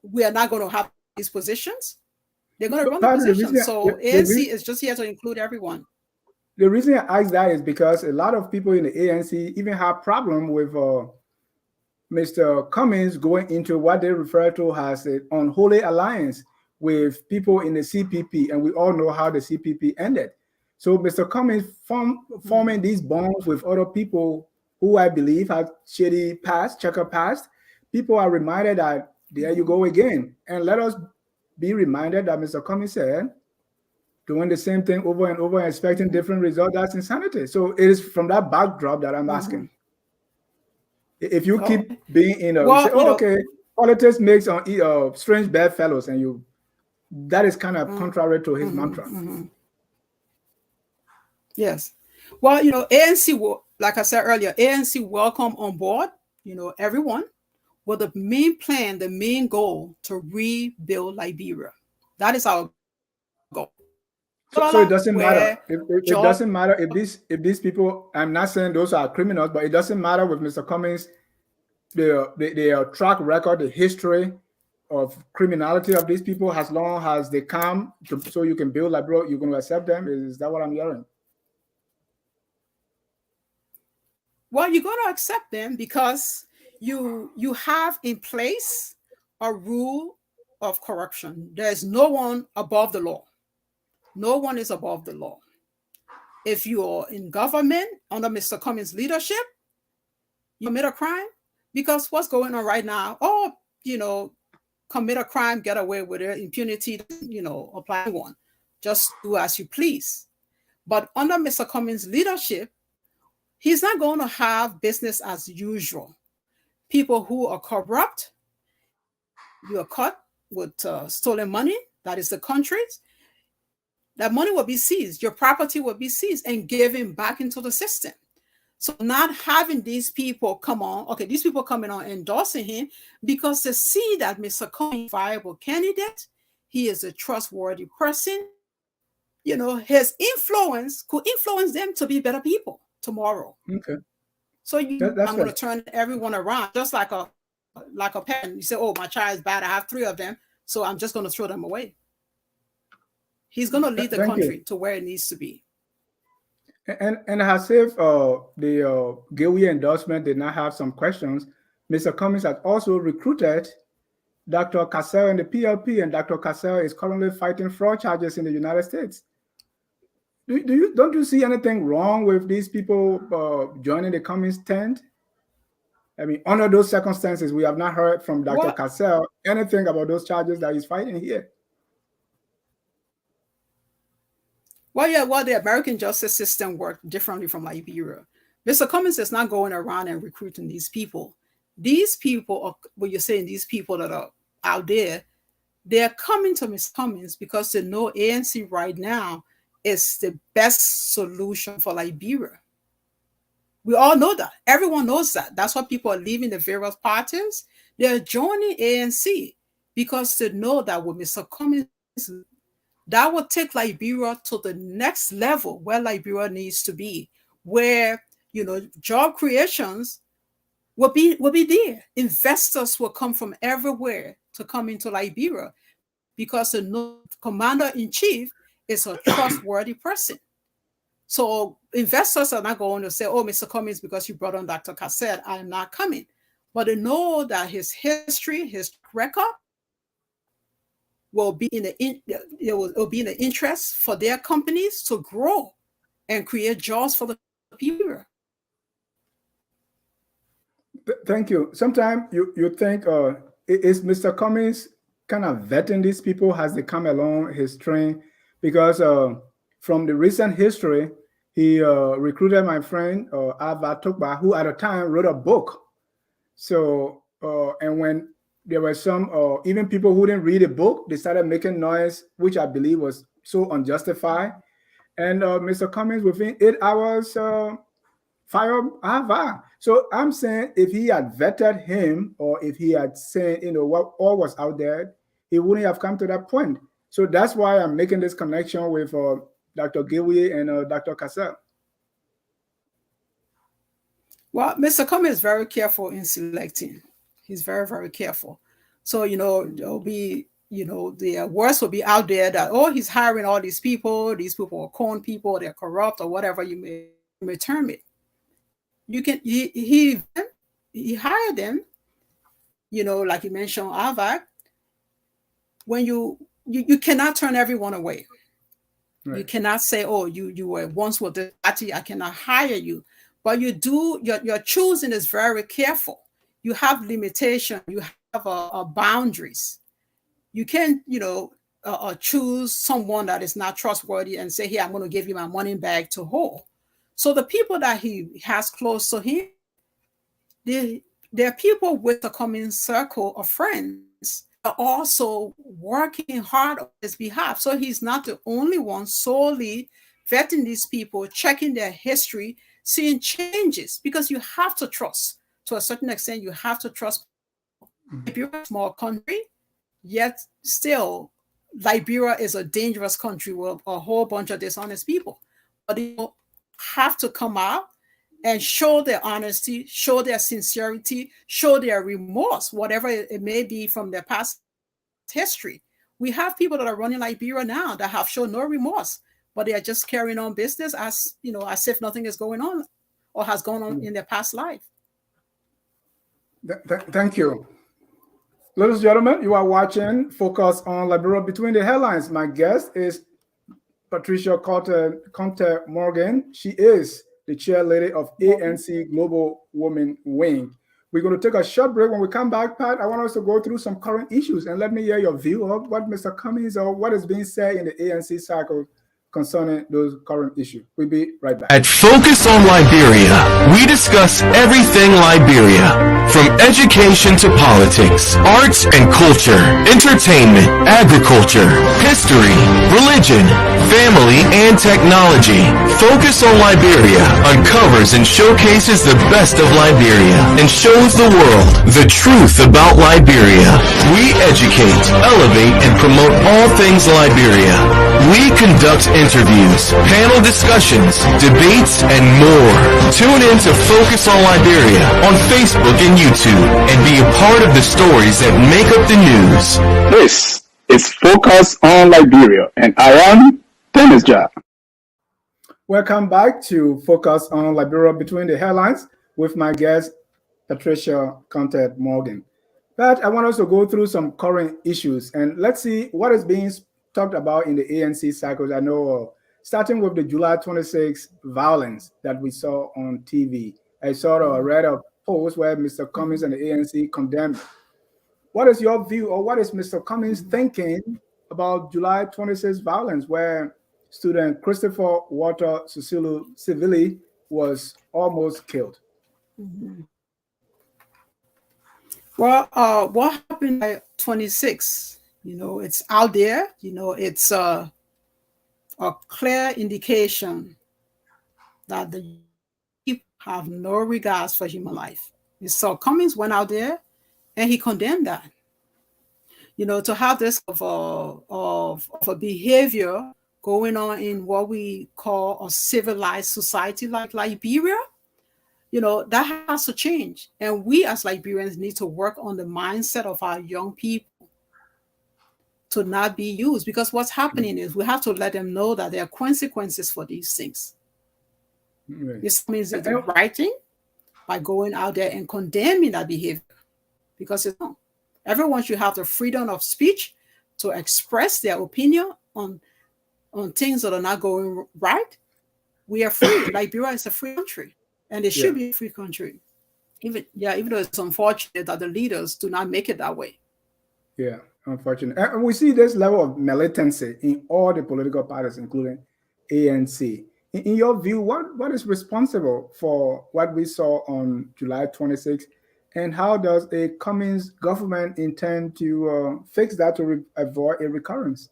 we are not going to have these positions? They're going to run the positions. So ANC is just here to include everyone. The reason I ask that is because a lot of people in the ANC even have problem with Mr. Cummings going into what they refer to as an unholy alliance with people in the CPP, and we all know how the CPP ended. So Mr. Cummings forming these bonds with other people who I believe have shady past, checker past, people are reminded that there you go again. And let us be reminded that Mr. Cummings said, doing the same thing over and over and expecting different results, that's insanity. So it is from that backdrop that I'm asking. If you keep being in a, say, okay, politics makes on strange bedfellows, and that is kind of contrary to his mantra. Yes. Well, ANC will, like I said earlier, ANC welcome on board, everyone, with the main plan, the main goal to rebuild Liberia. That is our goal. So it doesn't matter. It doesn't matter if these people. I'm not saying those are criminals, but it doesn't matter with Mr. Cummings, their track record, the history of criminality of these people, as long as they come so you can build Liberia, you're going to accept them. Is that what I'm hearing? Well, you're going to accept them because you have in place a rule of corruption. There's no one above the law. No one is above the law. If you're in government under Mr. Cummings' leadership, you commit a crime, because what's going on right now, commit a crime, get away with it, impunity, apply one. Just do as you please. But under Mr. Cummings' leadership, he's not going to have business as usual. People who are corrupt, you are caught with stolen money, that is the country's, that money will be seized, your property will be seized and given back into the system. So not having these people come on, these people coming on endorsing him because they see that Mr. Cummings is a viable candidate, he is a trustworthy person, his influence could influence them to be better people tomorrow. Okay. So I'm going to turn everyone around, just like a parent. You say, oh, my child is bad, I have 3 of them, so I'm just going to throw them away. He's going to lead the country to where it needs to be. And as if the GUI endorsement did not have some questions, Mr. Cummings has also recruited Dr. Cassell in the PLP, and Dr. Cassell is currently fighting fraud charges in the United States. Don't you see anything wrong with these people joining the Cummings tent? I mean, under those circumstances, we have not heard from Dr. Cassell anything about those charges that he's fighting here. Well, the American justice system works differently from Liberia. Mr. Cummings is not going around and recruiting these people. These people are, what you're saying, these people that are out there, they're coming to Mr. Cummings because they know ANC right now is the best solution for Liberia. We all know that. Everyone knows that. That's why people are leaving the various parties. They're joining ANC because they know that with Mr. Cummings, that will take Liberia to the next level where Liberia needs to be, where job creations will be there. Investors will come from everywhere to come into Liberia because the commander-in-chief is a trustworthy person. So investors are not going to say, oh, Mr. Cummings, because you brought on Dr. Cassette, I'm not coming. But they know that his history, his record will be in the interest for their companies to grow and create jobs for the people. Thank you. Sometimes you think, is Mr. Cummings kind of vetting these people as they come along his train? Because from the recent history, he recruited my friend Ava Tokba, who at the time wrote a book. So, and when there were some, even people who didn't read the book, they started making noise, which I believe was so unjustified. And Mr. Cummings, within 8 hours, fire Ava. So I'm saying if he had vetted him, or if he had said, what all was out there, he wouldn't have come to that point. So that's why I'm making this connection with Dr. Giwi and Dr. Cassell. Well, Mr. Cummings is very careful in selecting. He's very, very careful. So, there'll be, the words will be out there that, oh, he's hiring all these people are con people, they're corrupt, or whatever you may term it. He hired them, like you mentioned, AVAC. When you cannot turn everyone away. Right. You cannot say, oh, you were once with the party, I cannot hire you. But you do, your choosing is very careful. You have limitation, you have boundaries. You can't, choose someone that is not trustworthy and say, hey, I'm going to give you my money back to hold. So the people that he has close to him, they're people with a common circle of friends are also working hard on his behalf. So he's not the only one solely vetting these people, checking their history, seeing changes, because you have to trust. To a certain extent, you have to trust. Liberia is a small country, yet still Liberia is a dangerous country with a whole bunch of dishonest people. But they have to come out and show their honesty, show their sincerity, show their remorse, whatever it may be from their past history. We have people that are running Liberia now that have shown no remorse, but they are just carrying on business as if nothing is going on or has gone on in their past life. Thank you. Ladies and gentlemen, you are watching Focus on Liberia Between the Headlines. My guest is Patricia Conteh-Mongan. She is the Chairlady of ANC Global Women Wing. We're going to take a short break. When we come back, Pat, I want us to go through some current issues and let me hear your view of what Mr. Cummings or what is being said in the ANC cycle concerning those current issues. We'll be right back. At Focus on Liberia, we discuss everything Liberia, from education to politics, arts and culture, entertainment, agriculture, history, religion, family, and technology. Focus on Liberia uncovers and showcases the best of Liberia and shows the world the truth about Liberia. We educate, elevate, and promote all things Liberia. We conduct interviews, panel discussions, debates, and more. Tune in to Focus on Liberia on Facebook and YouTube and be a part of the stories that make up the news. This is Focus on Liberia, and I am Dennis Jar. Welcome back to Focus on Liberia Between the Headlines with my guest, Patricia Conteh-Mongan. But I want us to go through some current issues and let's see what is being talked about in the ANC cycles. I know starting with the July 26 violence that we saw on TV. I read a post where Mr. Cummings and the ANC condemned. What is your view, or what is Mr. Cummings thinking about July 26 violence, where student Christopher Walter Civili was almost killed? Mm-hmm. Well, what happened at 26? It's out there. It's a clear indication that the people have no regards for human life. So Cummings went out there and he condemned that. To have this of a behavior going on in what we call a civilized society like Liberia, That has to change. And we as Liberians need to work on the mindset of our young people to not be used, because what's happening is we have to let them know that there are consequences for these things. Right. This means it's the right thing by going out there and condemning that behavior, because it's wrong. Everyone should have the freedom of speech to express their opinion on things that are not going right. We are free. Liberia is a free country, and it should be a free country. Even though it's unfortunate that the leaders do not make it that way. Yeah, unfortunate. And we see this level of militancy in all the political parties, including ANC. In your view, what is responsible for what we saw on July 26th, and how does a Cummings government intend to fix that to avoid a recurrence?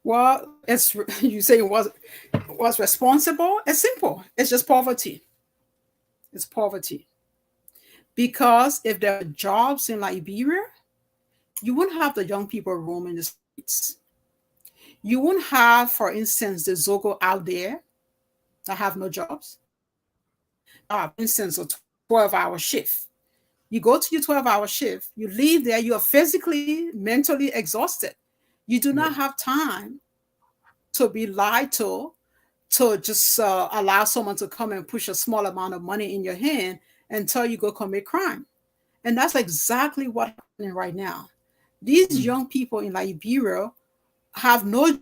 Well, you say it was responsible. It's simple. It's just poverty. It's poverty. Because if there are jobs in Liberia, you wouldn't have the young people roaming the streets. You wouldn't have, for instance, the Zogo out there that have no jobs. For instance, a 12-hour shift. You go to your 12-hour shift, you leave there, you are physically, mentally exhausted. You do not have time to be lied to just allow someone to come and push a small amount of money in your hand until you go commit crime. And that's exactly what's happening right now. These young people in Liberia have no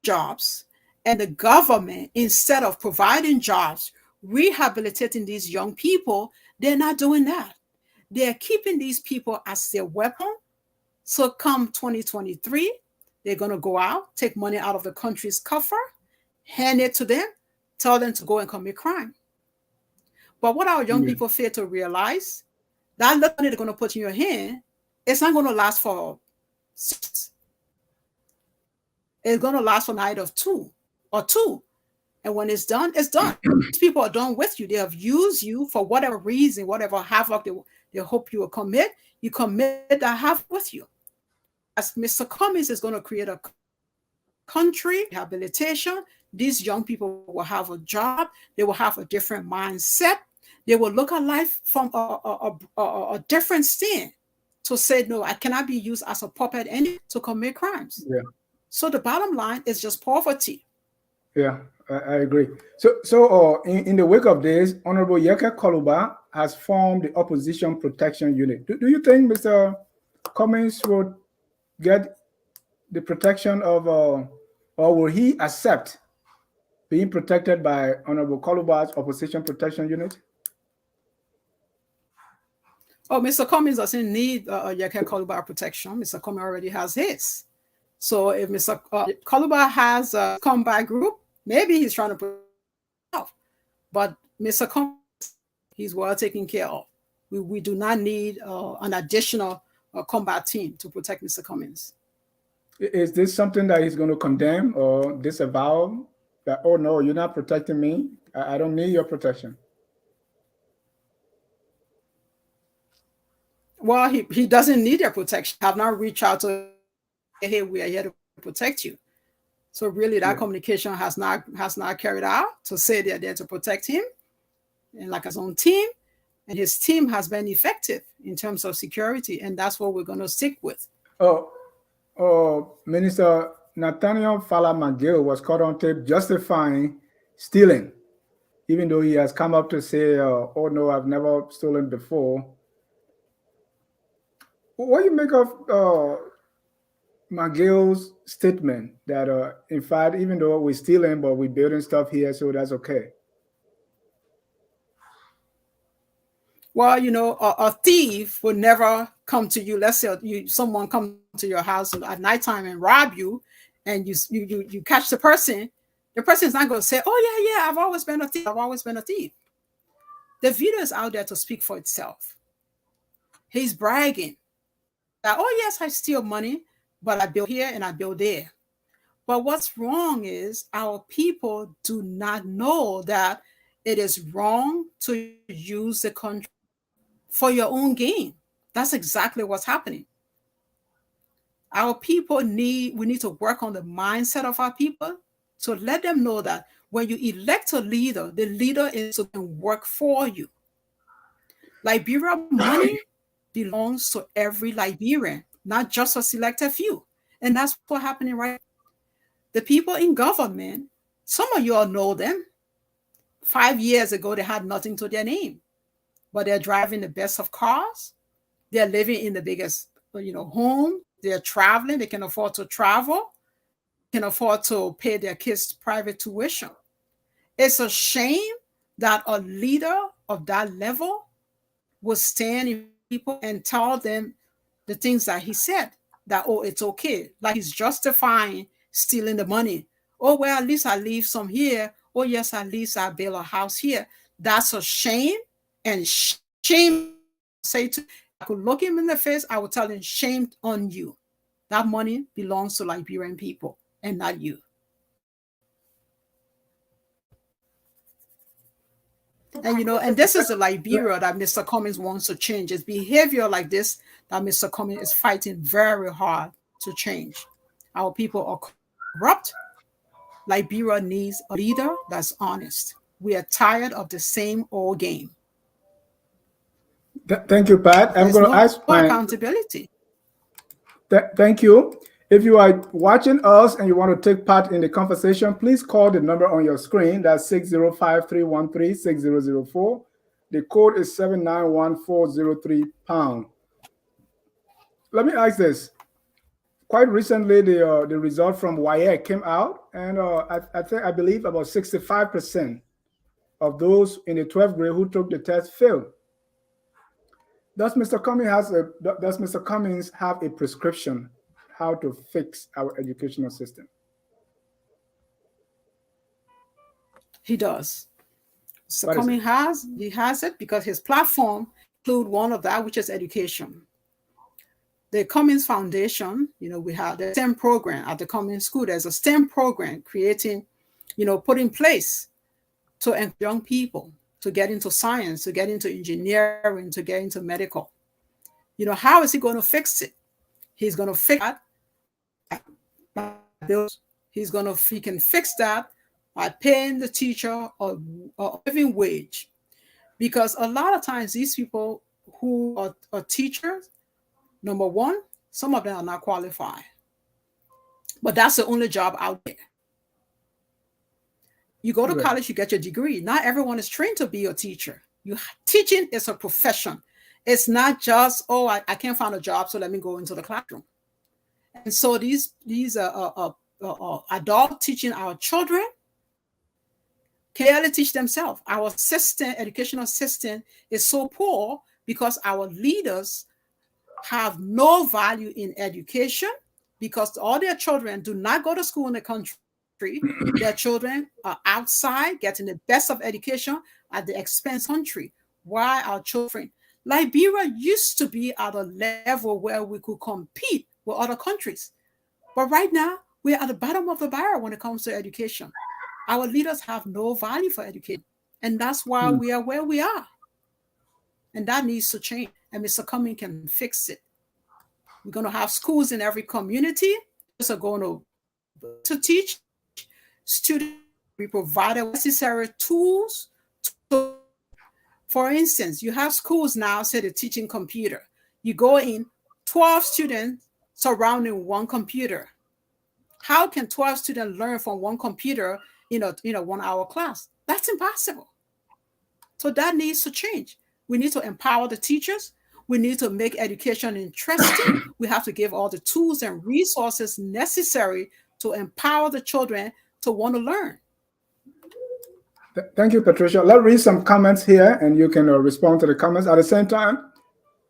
jobs, and the government, instead of providing jobs, rehabilitating these young people, they're not doing that. They're keeping these people as their weapon. So come 2023, they're going to go out, take money out of the country's coffer, hand it to them, tell them to go and commit crime. But what our young people fail to realize, that little money they're going to put in your hand, it's not going to last for 6. It's going to last for a night of 2 or 2. And when it's done, it's done. These people are done with you. They have used you for whatever reason, whatever havoc they hope you will commit. You commit that havoc with you. As Mr. Cummings is going to create a country rehabilitation, these young people will have a job. They will have a different mindset. They will look at life from a different stand to say, no, I cannot be used as a puppet to commit crimes. Yeah. So the bottom line is just poverty. Yeah, I agree. So in the wake of this, Honorable Yeke Koluba has formed the Opposition Protection Unit. Do you think Mr. Cummings would get the protection of, or will he accept being protected by Honorable Koluba's Opposition Protection Unit? Oh, Mr. Cummings doesn't need Yeke Koluba protection. Mr. Cummings already has his. So if Mr. Koluba has a combat group, maybe he's trying to put off. But Mr. Cummings, he's well taken care of. We do not need an additional combat team to protect Mr. Cummings. Is this something that he's going to condemn or disavow? That, oh no, you're not protecting me. I don't need your protection. Well, he doesn't need your protection. I have not reached out to, hey, we are here to protect you. So really that communication has not carried out to say they're there to protect him and like his own team. And his team has been effective in terms of security. And that's what we're going to stick with. Minister Nathaniel Fala-McGill was caught on tape justifying stealing, even though he has come up to say, oh no, I've never stolen before. What do you make of McGill's statement that, in fact, even though we're stealing, but we're building stuff here, so that's okay? Well, a thief would never come to you. Let's say someone comes to your house at nighttime and rob you, and you catch the person. The person is not going to say, oh, yeah, I've always been a thief. I've always been a thief. The video is out there to speak for itself. He's bragging that, oh, yes, I steal money, but I build here and I build there. But what's wrong is our people do not know that it is wrong to use the country for your own gain. That's exactly what's happening. Our people we need to work on the mindset of our people to let them know that When you elect a leader, the leader is to work for you. Liberia money belongs to every Liberian, not just a selected few. And that's what's happening right now. The people in government, some of you all know them. 5 years ago, they had nothing to their name, but they're driving the best of cars. They're living in the biggest, home. They're traveling. They can afford to travel, can afford to pay their kids private tuition. It's a shame that a leader of that level will stand in people and tell them the things that he said, that, oh, it's okay. Like he's justifying stealing the money. Oh, well, at least I leave some here. Oh, yes, at least I build a house here. That's a shame. And shame, say to, I could look him in the face, I would tell him, shame on you. That money belongs to Liberian people and not you. And and this is the Liberia that Mr. Cummings wants to change. It's behavior like this that Mr. Cummings is fighting very hard to change. Our people are corrupt. Liberia needs a leader that's honest. We are tired of the same old game. Thank you, Pat. I'm going to ask accountability. Thank you. If you are watching us and you want to take part in the conversation, please call the number on your screen. That's 605-313-6004. The code is 791403#. Let me ask this. Quite recently, the result from WIEC came out, and I believe about 65% of those in the 12th grade who took the test failed. Does Mr. Cummings have a prescription how to fix our educational system? He does. So Cummings has it because his platform includes one of that, which is education. The Cummings Foundation, we have the STEM program at the Cummings School. There's a STEM program creating, put in place to encourage young people to get into science, to get into engineering, to get into medical. How is he going to fix it? He's going to fix that. He can fix that by paying the teacher a living wage. Because a lot of times these people who are teachers, number one, some of them are not qualified. But that's the only job out there. You go to college, you get your degree. Not everyone is trained to be a teacher. Teaching is a profession. It's not just, oh, I can't find a job, so let me go into the classroom. And so these adults teaching our children can barely teach themselves. Our educational system is so poor because our leaders have no value in education because all their children do not go to school in the country. Their children are outside getting the best of education at the expense of the country. Why our children? Liberia used to be at a level where we could compete with other countries. But right now, we're at the bottom of the barrel when it comes to education. Our leaders have no value for education. And that's why we are where we are. And that needs to change. And Mr. Cummings can fix it. We're going to have schools in every community. Those are going to teach students. We provide necessary tools. For instance, you have schools now, say they're teaching computer. You go in, 12 students surrounding one computer. How can 12 students learn from one computer in a 1 hour class? That's impossible. So that needs to change. We need to empower the teachers. We need to make education interesting. We have to give all the tools and resources necessary to empower the children to want to learn. Thank you, Patricia. Let's read some comments here, and you can respond to the comments. At the same time,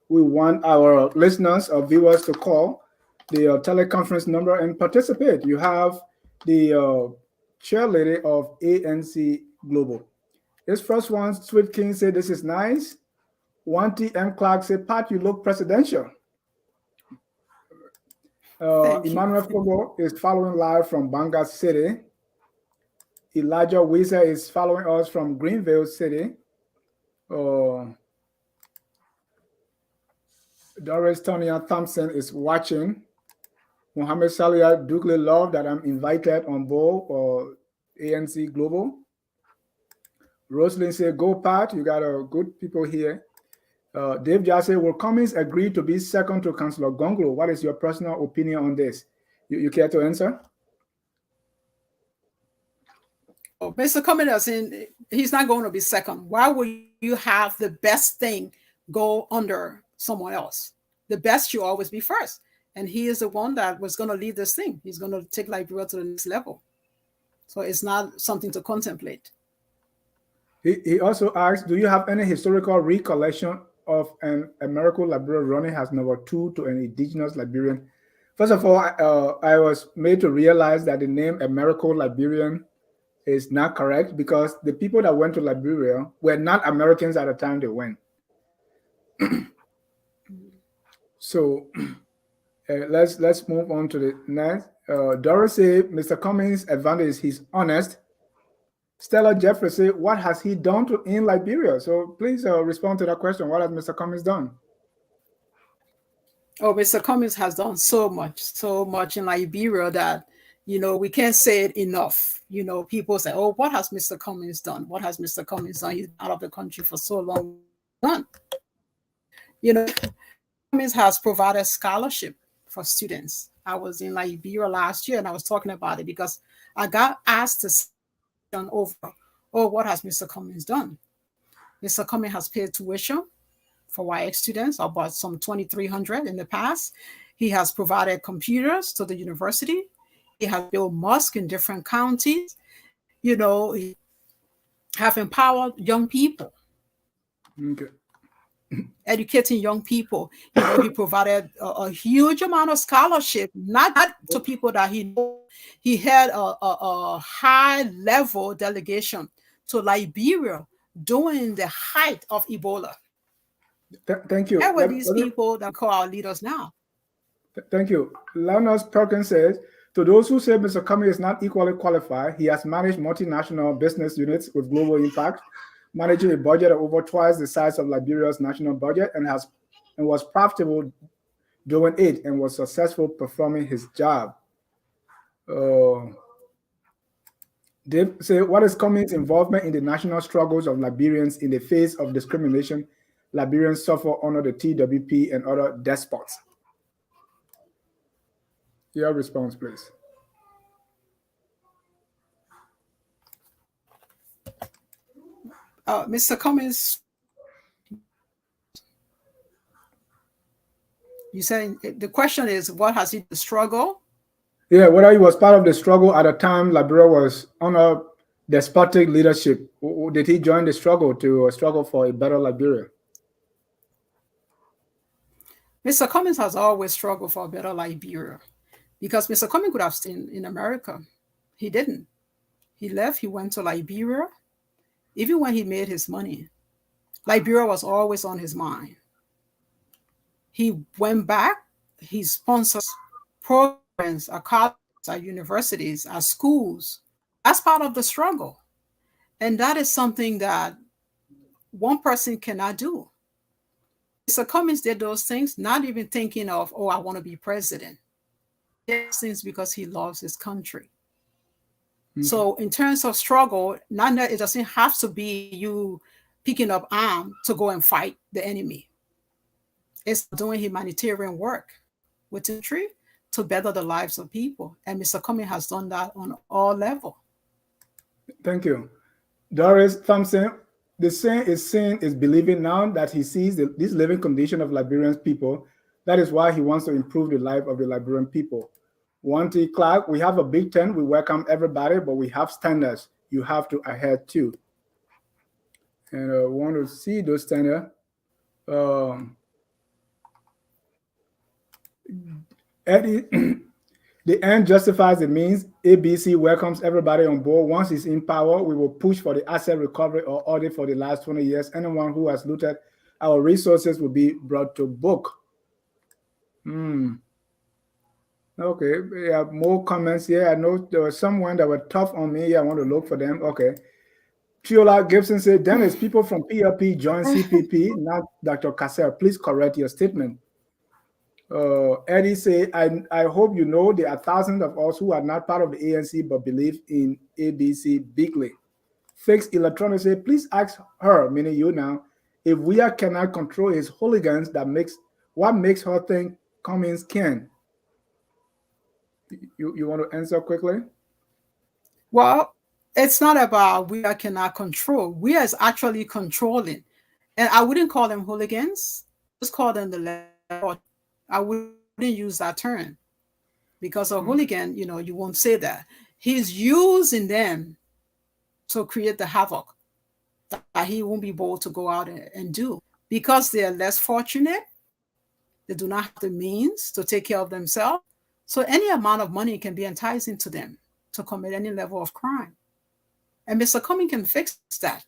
we want our listeners or viewers to call the teleconference number and participate. You have the chairlady of ANC Global. This first one, Sweet King, said, "This is nice." 1TM Clark said, "Pat, you look presidential." Emmanuel Fogo is following live from Banga City. Elijah Weiser is following us from Greenville City. Doris Tonya Thompson is watching. Mohammed Salia Dugley Love that I'm invited on board. ANC Global. Rosalind said, go Pat, you got good people here. Dave just said, will Cummings agree to be second to Councillor Gonglo? What is your personal opinion on this? You care to answer? Oh, Mr. Cummings is saying he's not going to be second. Why would you have the best thing go under someone else? The best should always be first. And he is the one that was going to lead this thing. He's going to take Liberia to the next level. So it's not something to contemplate. He also asked, do you have any historical recollection of an American Liberia running as number 2 to an indigenous Liberian? First of all, I was made to realize that the name American Liberian is not correct because the people that went to Liberia were not Americans at the time they went. So let's move on to the next. Doris said, Mr. Cummings' advantage is he's honest. Stella Jeffrey said, what has he done in Liberia? So please respond to that question. What has Mr. Cummings done? Oh, Mr. Cummings has done so much in Liberia that, we can't say it enough. People say, oh, what has Mr. Cummings done? What has Mr. Cummings done? He's out of the country for so long. Done. Cummings has provided scholarship for students. I was in Liberia last year and I was talking about it because I got asked to over, oh, what has Mr. Cummings done? Mr. Cummings has paid tuition for YX students, about some 2,300 in the past. He has provided computers to the university. He has built mosques in different counties. He have empowered young people. Okay. Educating young people. He provided a huge amount of scholarship, not to people that he knew. He had a high-level delegation to Liberia during the height of Ebola. Thank you. Where were these people that call our leaders now? Thank you. Leonard Perkins says, to those who say Mr. Cummings is not equally qualified, he has managed multinational business units with global impact, managing a budget of over twice the size of Liberia's national budget, and was profitable doing it and was successful performing his job. Dave say, what is Cummings' involvement in the national struggles of Liberians in the face of discrimination Liberians suffer under the TWP and other despots? Your response, please. Mr. Cummings, you saying the question is, what has he the struggle? Yeah, whether he was part of the struggle at a time Liberia was under despotic leadership. Did he join the struggle to struggle for a better Liberia? Mr. Cummings has always struggled for a better Liberia because Mr. Cummings could have stayed in America. He didn't. He left, he went to Liberia. Even when he made his money, Liberia was always on his mind. He went back, he sponsors programs at colleges, at universities, at schools. That's part of the struggle. And that is something that one person cannot do. Mr. Cummings did those things, not even thinking of, oh, I want to be president. He did those things because he loves his country. Mm-hmm. So in terms of struggle, it doesn't have to be you picking up arms to go and fight the enemy. It's doing humanitarian work with the country to better the lives of people. And Mr. Cummings has done that on all levels. Thank you. Doris Thompson, the saying is believing now that he sees this living condition of Liberian people. That is why he wants to improve the life of the Liberian people. Wanty Clark, we have a big tent. We welcome everybody, but we have standards you have to adhere to. And I want to see those standards. Eddie, the end justifies the means. ABC welcomes everybody on board. Once he's in power, we will push for the asset recovery or audit for the last 20 years. Anyone who has looted our resources will be brought to book. Okay, we have more comments here. I know there were someone that were tough on me. I want to look for them. Okay. Chiola Gibson said, Dennis, people from PLP join CPP, not Dr. Cassell. Please correct your statement. Eddie say, I hope you know there are thousands of us who are not part of the ANC but believe in ADC bigly. Fixed Electronics say, please ask her, meaning you now, if we cannot control his hooligans, what makes her think Cummings can? You want to answer quickly? Well, it's not about we cannot control. We are actually controlling. And I wouldn't call them hooligans. Just call them the left. I wouldn't use that term. Because a hooligan, you won't say that. He's using them to create the havoc that he won't be able to go out and do. Because they are less fortunate, they do not have the means to take care of themselves. So any amount of money can be enticing to them to commit any level of crime. And Mr. Cummings can fix that.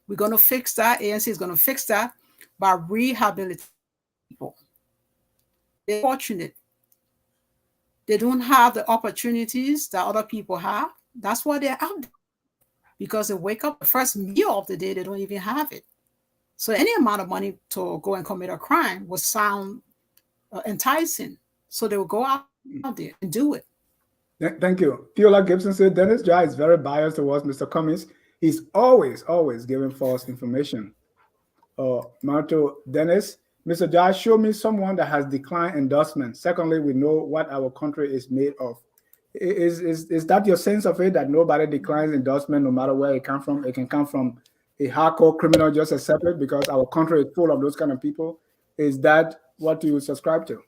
We're going to fix that. ANC is going to fix that by rehabilitating people. They're fortunate. They don't have the opportunities that other people have. That's why they're out there. Because they wake up the first meal of the day, they don't even have it. So any amount of money to go and commit a crime will sound enticing. So they will go out there and do it. Thank you. Theola Gibson said Dennis Jai is very biased towards Mr. Cummings. He's always giving false information. Marto Dennis, Mr. Jai, show me someone that has declined endorsement. Secondly, we know what our country is made of. Is that your sense of it, that nobody declines endorsement no matter where it comes from? It can come from a hardcore criminal, just accept it because our country is full of those kind of people. Is that what you subscribe to?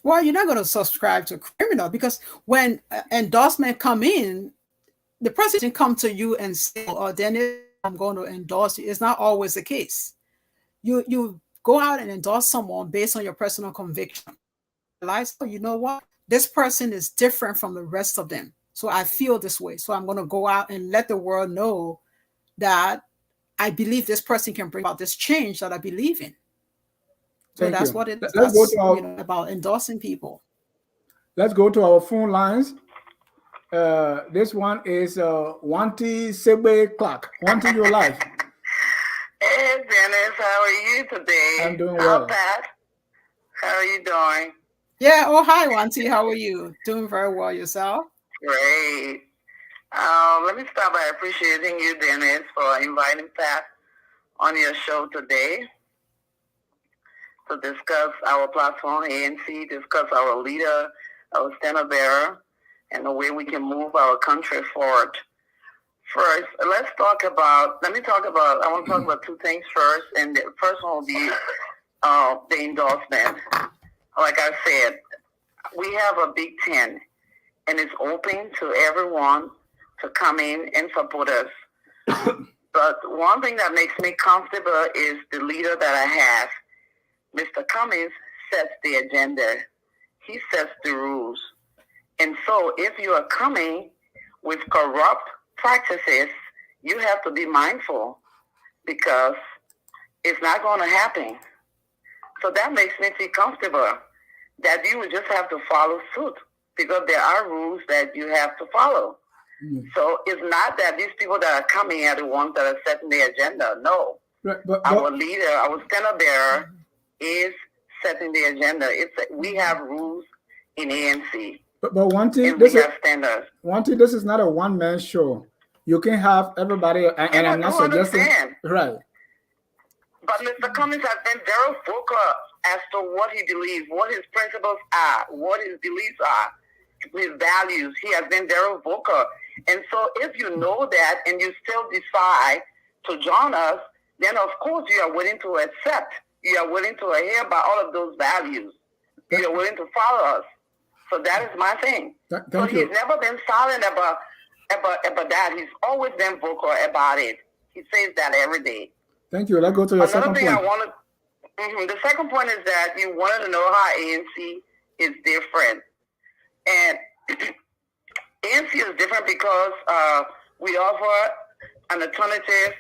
Well, you're not going to subscribe to criminal because when endorsement come in, the president come to you and say, "Oh, Dennis, I'm going to endorse you." It's not always the case. You go out and endorse someone based on your personal conviction. So you know what? This person is different from the rest of them. So I feel this way. So I'm going to go out and let the world know that I believe this person can bring about this change that I believe in. So that's what it's about endorsing people. Let's go to our phone lines. This one is Wanty Sebe Clark. Wanty, your life. Hey, Dennis, how are you today? I'm doing well. Pat, how are you doing? Yeah. Oh, hi, Wanty. How are you? Doing very well yourself? Great. Let me start by appreciating you, Dennis, for inviting Pat on your show today to discuss our platform, ANC, discuss our leader, our standard bearer, and the way we can move our country forward. First, I want to talk about two things first, and the first one will be the endorsement. Like I said, we have a Big Ten, and it's open to everyone to come in and support us. But one thing that makes me comfortable is the leader that I have. Mr. Cummings sets the agenda. He sets the rules. And so if you are coming with corrupt practices, you have to be mindful because it's not going to happen. So that makes me feel comfortable that you would just have to follow suit because there are rules that you have to follow. So it's not that these people that are coming are the ones that are setting the agenda. No. Our leader, our standard bearer is setting the agenda. We have rules in ANC. But Wanty, this is not a one-man show. You can have everybody, and I'm not suggesting. Right. But Mr. Cummings has been very vocal as to what he believes, what his principles are, what his beliefs are, his values. He has been very vocal. And so if you know that and you still decide to join us, then of course you are willing to accept. You are willing to adhere by all of those values. You are willing to follow us. So that is my thing. So he's never been silent about that. He's always been vocal about it. He says that every day. Thank you. Let's go to the second point. The second point is that you wanted to know how ANC is different. And ANC is different because we offer an alternative,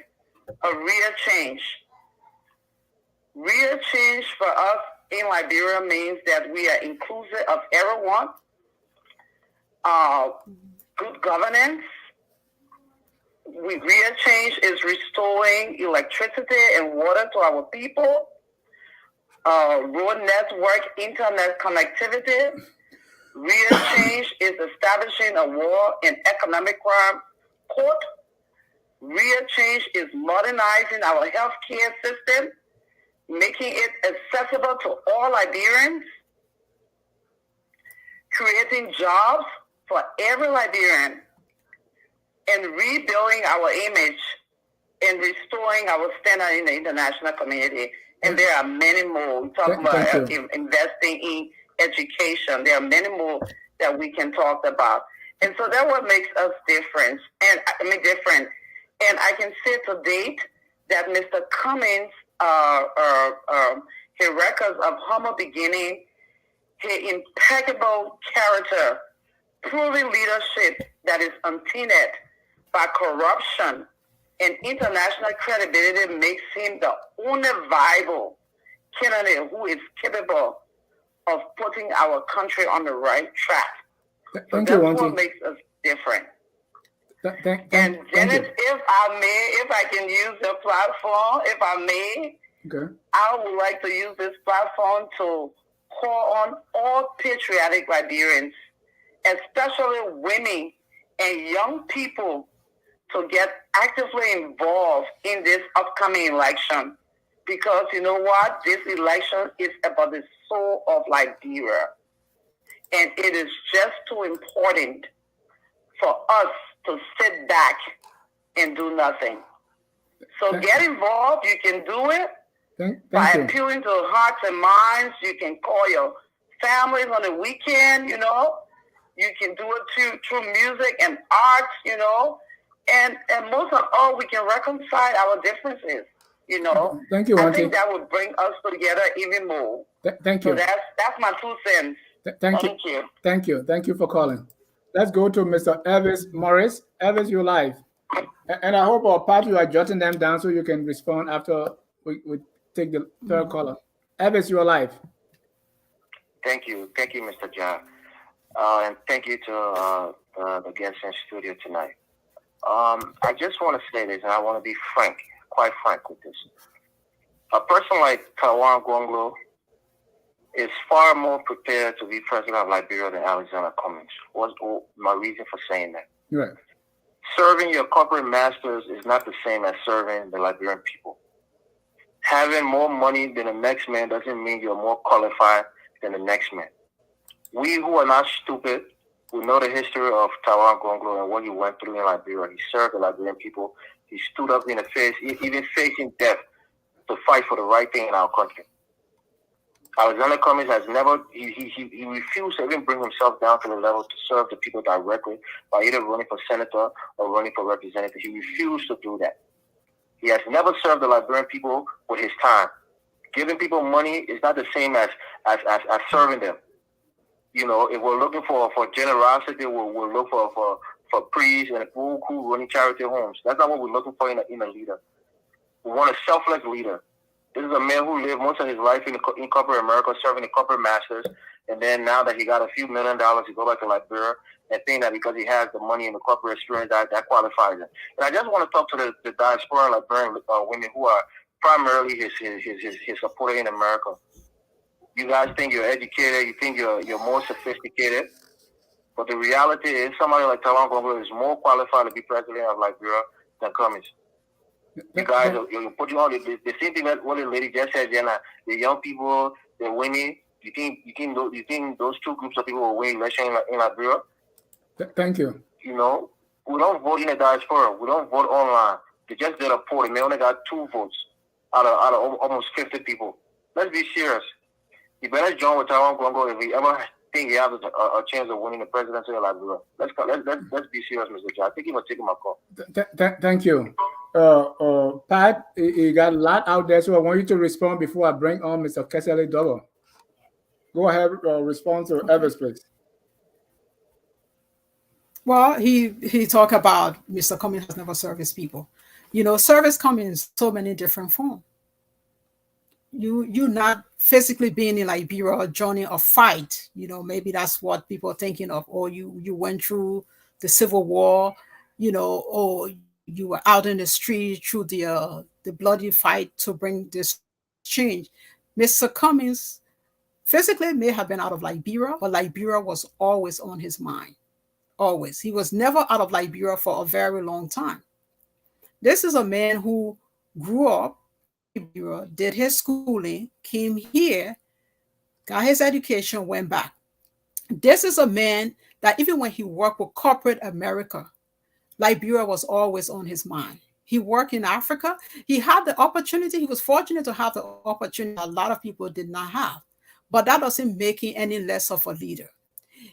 a real change. Real change for us in Liberia means that we are inclusive of everyone, good governance. Real change is restoring electricity and water to our people. road network, internet connectivity. Real change is establishing a war and economic crime court. Real change is modernizing our healthcare system, making it accessible to all Liberians, creating jobs for every Liberian, and rebuilding our image and restoring our standard in the international community. And there are many more. We talk about investing in education. There are many more that we can talk about. And so that's what makes us different. And And I can say to date that Mr. Cummings, his records of humble beginning, his impeccable character, proven leadership that is untainted by corruption and international credibility makes him the only viable candidate who is capable of putting our country on the right track. So that's what makes us different. And Dennis, if I can use the platform, if I may, I would like to use this platform to call on all patriotic Liberians, especially women and young people, to get actively involved in this upcoming election. Because you know what? This election is about the soul of Liberia. And it is just too important for us to sit back and do nothing. So get involved. You can do it by appealing to hearts and minds. You can call your families on the weekend, you know. You can do it through music and arts, you know. And most of all, we can reconcile our differences, you know. Thank you, I think that would bring us together even more. Thank you. So that's my 2 cents. Thank you. Thank you for calling. Let's go to Mr. Elvis Morris. Elvis, you're live. And I hope, Pat, you are jotting them down so you can respond after we take the third caller. Elvis, you're live. Thank you, Mr. John. And thank you to the guests in studio tonight. I just want to say this, and I want to be quite frank with this. A person like Tawana Gwanglo is far more prepared to be president of Liberia than Alexander Cummings. What's my reason for saying that? Right. Serving your corporate masters is not the same as serving the Liberian people. Having more money than the next man doesn't mean you're more qualified than the next man. We who are not stupid, we know the history of Tawana Gwanglo and what he went through in Liberia. He served the Liberian people. He stood up in the face, even facing death, to fight for the right thing in our country. Alexander Cummings has never, he refused to even bring himself down to the level to serve the people directly by either running for senator or running for representative. He refused to do that. He has never served the Liberian people with his time. Giving people money is not the same as serving them. You know, if we're looking for generosity, we'll look for priests and people who running charity homes. That's not what we're looking for in a leader. We want a selfless leader. This is a man who lived most of his life in corporate America, serving the corporate masters, and then now that he got a few $1 million, he go back to Liberia and think that because he has the money in the corporate experience, that qualifies him. And I just want to talk to the diaspora Liberian women who are primarily his supporter in America. You guys think you're educated, you think you're more sophisticated, but the reality is somebody like Tawana Gwanglo is more qualified to be president of Liberia than Cummings. You guys, you put you on the same thing that what the lady just said, Jenna. The young people, the women. You think those two groups of people will win election in Liberia? Thank you. You know, we don't vote in the diaspora. We don't vote online. They just did a poll. They only got 2 votes out of almost 50 people. Let's be serious. You better join with Tawana Gwanglo if we ever think he has a chance of winning the presidency of Liberia. Let's be serious, Mr. John. I think he was taking my call. Thank you. Pat, you got a lot out there, so I want you to respond before I bring on Mr. Kesele Dogo. Go ahead, respond to Evers, please. Well, he talked about Mr. Cummings has never served his people. You know, service comes in so many different forms. You not physically being in Liberia or joining a fight. You know, maybe that's what people are thinking of. Or you went through the Civil War, you know, or you were out in the street through the bloody fight to bring this change. Mr. Cummings physically may have been out of Liberia, but Liberia was always on his mind. Always. He was never out of Liberia for a very long time. This is a man who grew up in Liberia, did his schooling, came here, got his education, went back. This is a man that even when he worked with corporate America, Liberia was always on his mind. He worked in Africa. He had the opportunity. He was fortunate to have the opportunity a lot of people did not have. But that doesn't make him any less of a leader.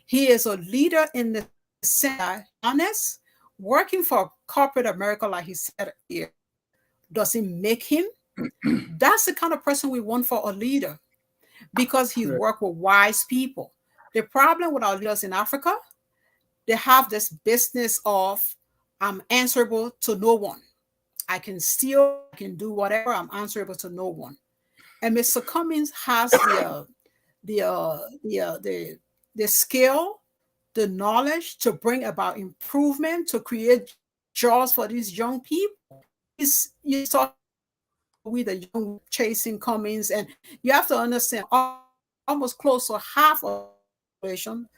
He is a leader in the sense, honest, working for corporate America, like he said here, doesn't make him. That's the kind of person we want for a leader, because he's worked with wise people. The problem with our leaders in Africa, they have this business of, I'm answerable to no one. I can steal, I can do whatever, I'm answerable to no one. And Mr. Cummings has the skill, the knowledge to bring about improvement, to create jobs for these young people. You saw with the young chasing Cummings, and you have to understand almost close to half of the population,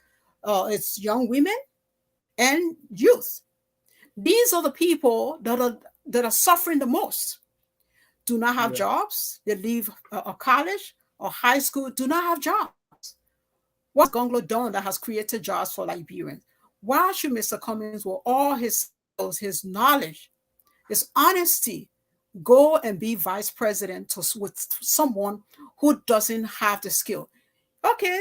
it's young women and youth. These are the people that are suffering the most. Do not have jobs. They leave a college or high school, do not have jobs. What's Gonglo done that has created jobs for Liberians? Why should Mr. Cummings, with all his skills, his knowledge, his honesty, go and be vice president with someone who doesn't have the skill? Okay,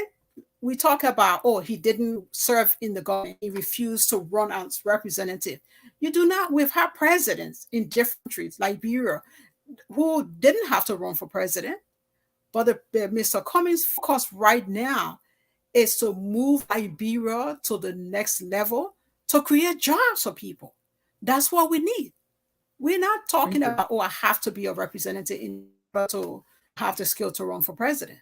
we talk about, oh, he didn't serve in the government. He refused to run as representative. You do not. We've had presidents in different countries, Liberia, who didn't have to run for president. But the Mr. Cummings' focus right now is to move Liberia to the next level, to create jobs for people. That's what we need. We're not talking about, oh, I have to be a representative in order to have the skill to run for president.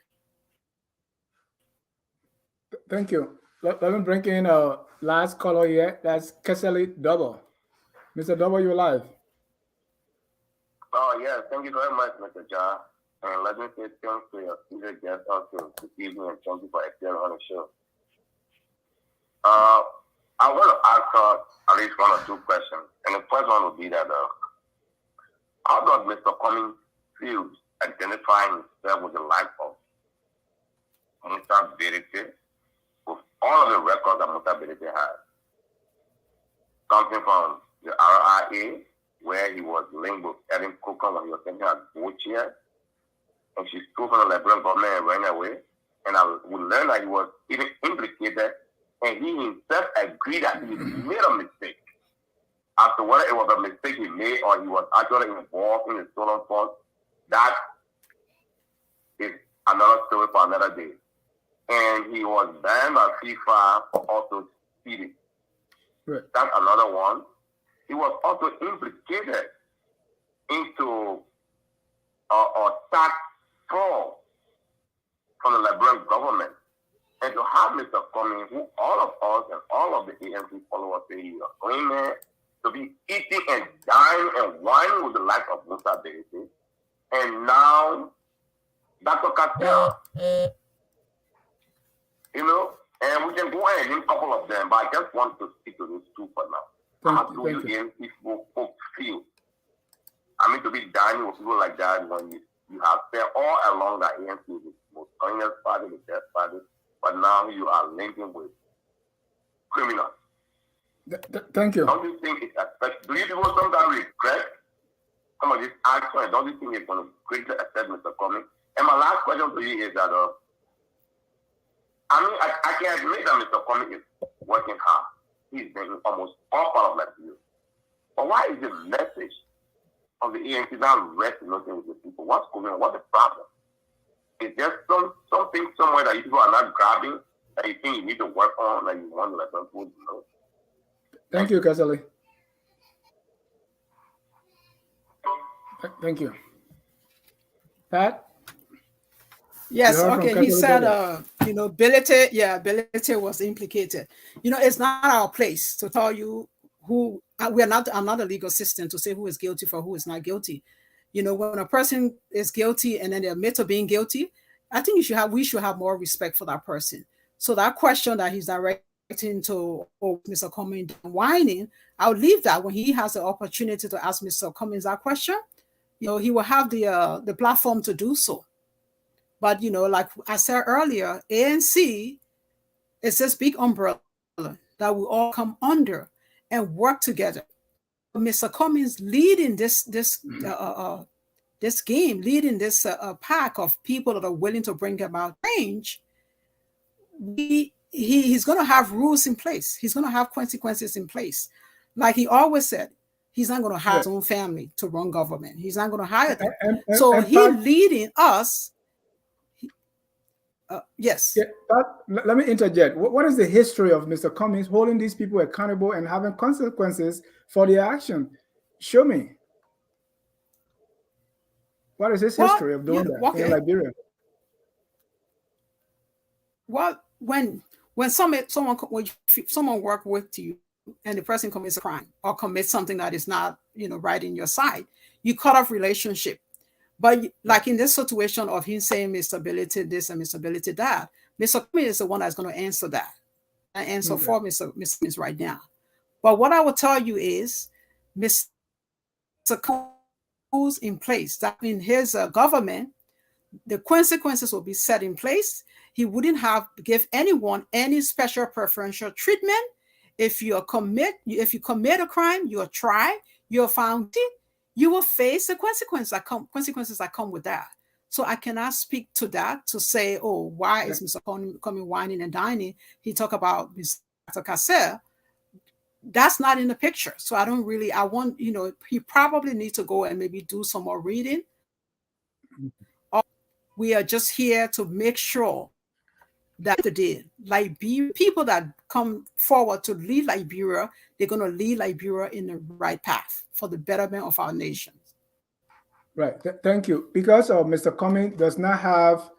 Thank you. Let me bring in a last caller here. That's Chairlady Double. Mr. Double, you're live. Oh, yes. Thank you very much, Mr. John. And let me say thanks to your future guest also this evening, and thank you for appearing on the show. I want to ask at least one or two questions. And the first one would be that how does Mr. Cummings feel identifying himself with the life of Musa Benedict, with all of the records that Musa Benedict has? Coming from the RIA, where he was linked with Erin Coker when he was taking a board chair, and she stole from the Liberian government and ran away. And we learned that he was even implicated, and he himself agreed that he made a mistake. As to whether it was a mistake he made or he was actually involved in the stolen funds, that is another story for another day. And he was banned by FIFA for also cheating. Right. That's another one. He was also implicated into a tax fraud from the Liberian government. And to have Mr. Cummings, who all of us and all of the ANC followers say he was going there to be eating and dining and whining with the likes of Musa Benedict, and now Dr. Cartel, you know, and we can go ahead and name a couple of them, but I just want to stick to these two for now. How do you ANC folks feel? I mean, to be dining with people like that when you have said all along that ANC is the most communist party, the best party, but now you are linking with criminals. Thank you. Don't you think it's affect? Do you people sometimes regret some of these actions? Don't you think it's going to greatly affect Mr. Cummings? And my last question to you is that, I can admit that Mr. Cummings is working hard. He's making almost all part of Liberia. But why is the message of the ANC not resonating with the people? What's going on? What's the problem? Is there something somewhere that you people are not grabbing, that you think you need to work on, that you want to let them know? Thank you, Chairlady. Thank you. Pat? Yes, okay. He said, Benedict was implicated. It's not our place to tell you who, I'm not a legal system to say who is guilty for who is not guilty. You know, when a person is guilty and then they admit to being guilty, I think we should have more respect for that person. So that question that he's directing to Mr. Cummings whining, I'll leave that when he has the opportunity to ask Mr. Cummings that question. You know, he will have the platform to do so. But, you know, like I said earlier, ANC is this big umbrella that we all come under and work together. Mr. Cummings leading this game, leading this pack of people that are willing to bring about change, he's going to have rules in place. He's going to have consequences in place. Like he always said, he's not going to hire his own family to run government. He's not going to hire them. So he's leading us. Yes. Yeah, but let me interject. What is the history of Mr. Cummings holding these people accountable and having consequences for their action? Show me. What is his history of doing that in Liberia? Well, when someone work with you and the person commits a crime or commits something that is not, you know, right in your side, you cut off relationship. But like in this situation of him saying Mr. Ability this and Mr. Ability that, Mr. Cummings is the one that's going to answer that. I answer for Mr. Cummings right now. But what I will tell you is Mr. Cummings in place that in his government, the consequences will be set in place. He wouldn't have give anyone any special preferential treatment. If you commit a crime, you are tried, you're found guilty, you will face the consequences that come with that. So I cannot speak to that to say, oh, why is Mr. Cummings whining and dining? He talk about Mr. Cassell. That's not in the picture. So I don't really, you know, he probably needs to go and maybe do some more reading. We are just here to make sure that the Liberia people that come forward to lead Liberia, they're going to lead Liberia in the right path for the betterment of our nation. Right. Thank you. Because Mr. Cummings does not have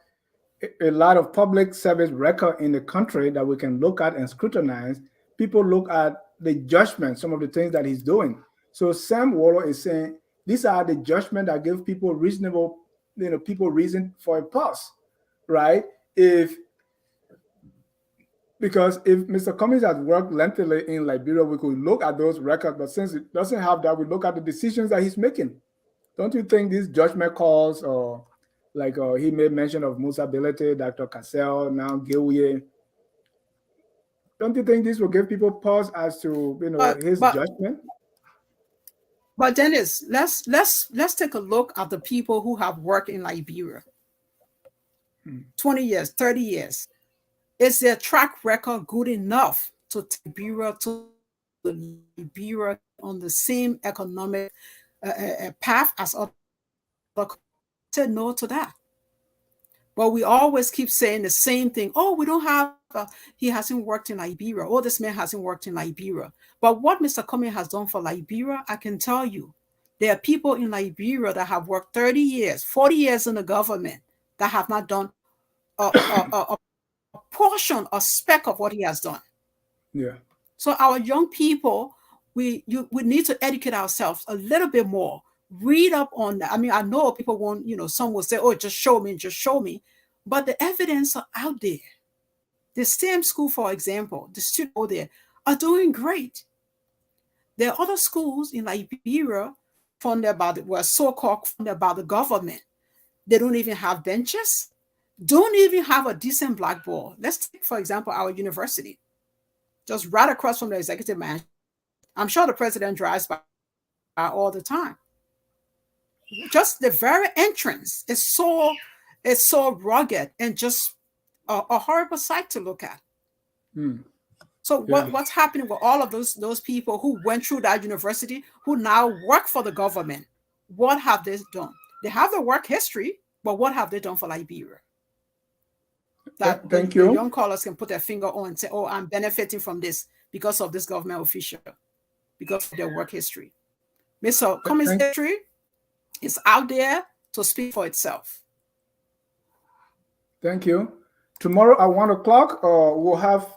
a lot of public service record in the country that we can look at and scrutinize, people look at the judgment, some of the things that he's doing. So Sam Waller is saying these are the judgment that give people reasonable, you know, people reason for a pause, right? Because if Mr. Cummings has worked lengthily in Liberia, we could look at those records, but since it doesn't have that, we look at the decisions that he's making. Don't you think these judgment calls, or like he made mention of Musa Ability, Dr. Cassell, now Gilwe, don't you think this will give people pause as to, you know, his judgment? But Dennis, let's take a look at the people who have worked in Liberia. 20 years, 30 years. Is their track record good enough to take Liberia on the same economic path as other countries? Said no to that. But we always keep saying the same thing. Oh, we don't have, he hasn't worked in Liberia. Oh, this man hasn't worked in Liberia. But what Mr. Cummings has done for Liberia, I can tell you, there are people in Liberia that have worked 30 years, 40 years in the government that have not done a portion or speck of what he has done. Yeah. So our young people, we need to educate ourselves a little bit more. Read up on that. I mean, I know people won't, you know, some will say, oh, just show me. But the evidence are out there. The STEM school, for example, the students there are doing great. There are other schools in Liberia funded by so-called funded by the government. They don't even have benches, don't even have a decent blackboard. Let's take, for example, our university, just right across from the executive mansion. I'm sure the president drives by all the time. Just the very entrance is so rugged and just a horrible sight to look at. So what's happening with all of those people who went through that university, who now work for the government? What have they done? They have the work history, but what have they done for Liberia? That the young callers can put their finger on and say, oh, I'm benefiting from this because of this government official, because of their work history. Mr. Cummings' history is out there to speak for itself. Thank you. Tomorrow at 1 o'clock, we'll have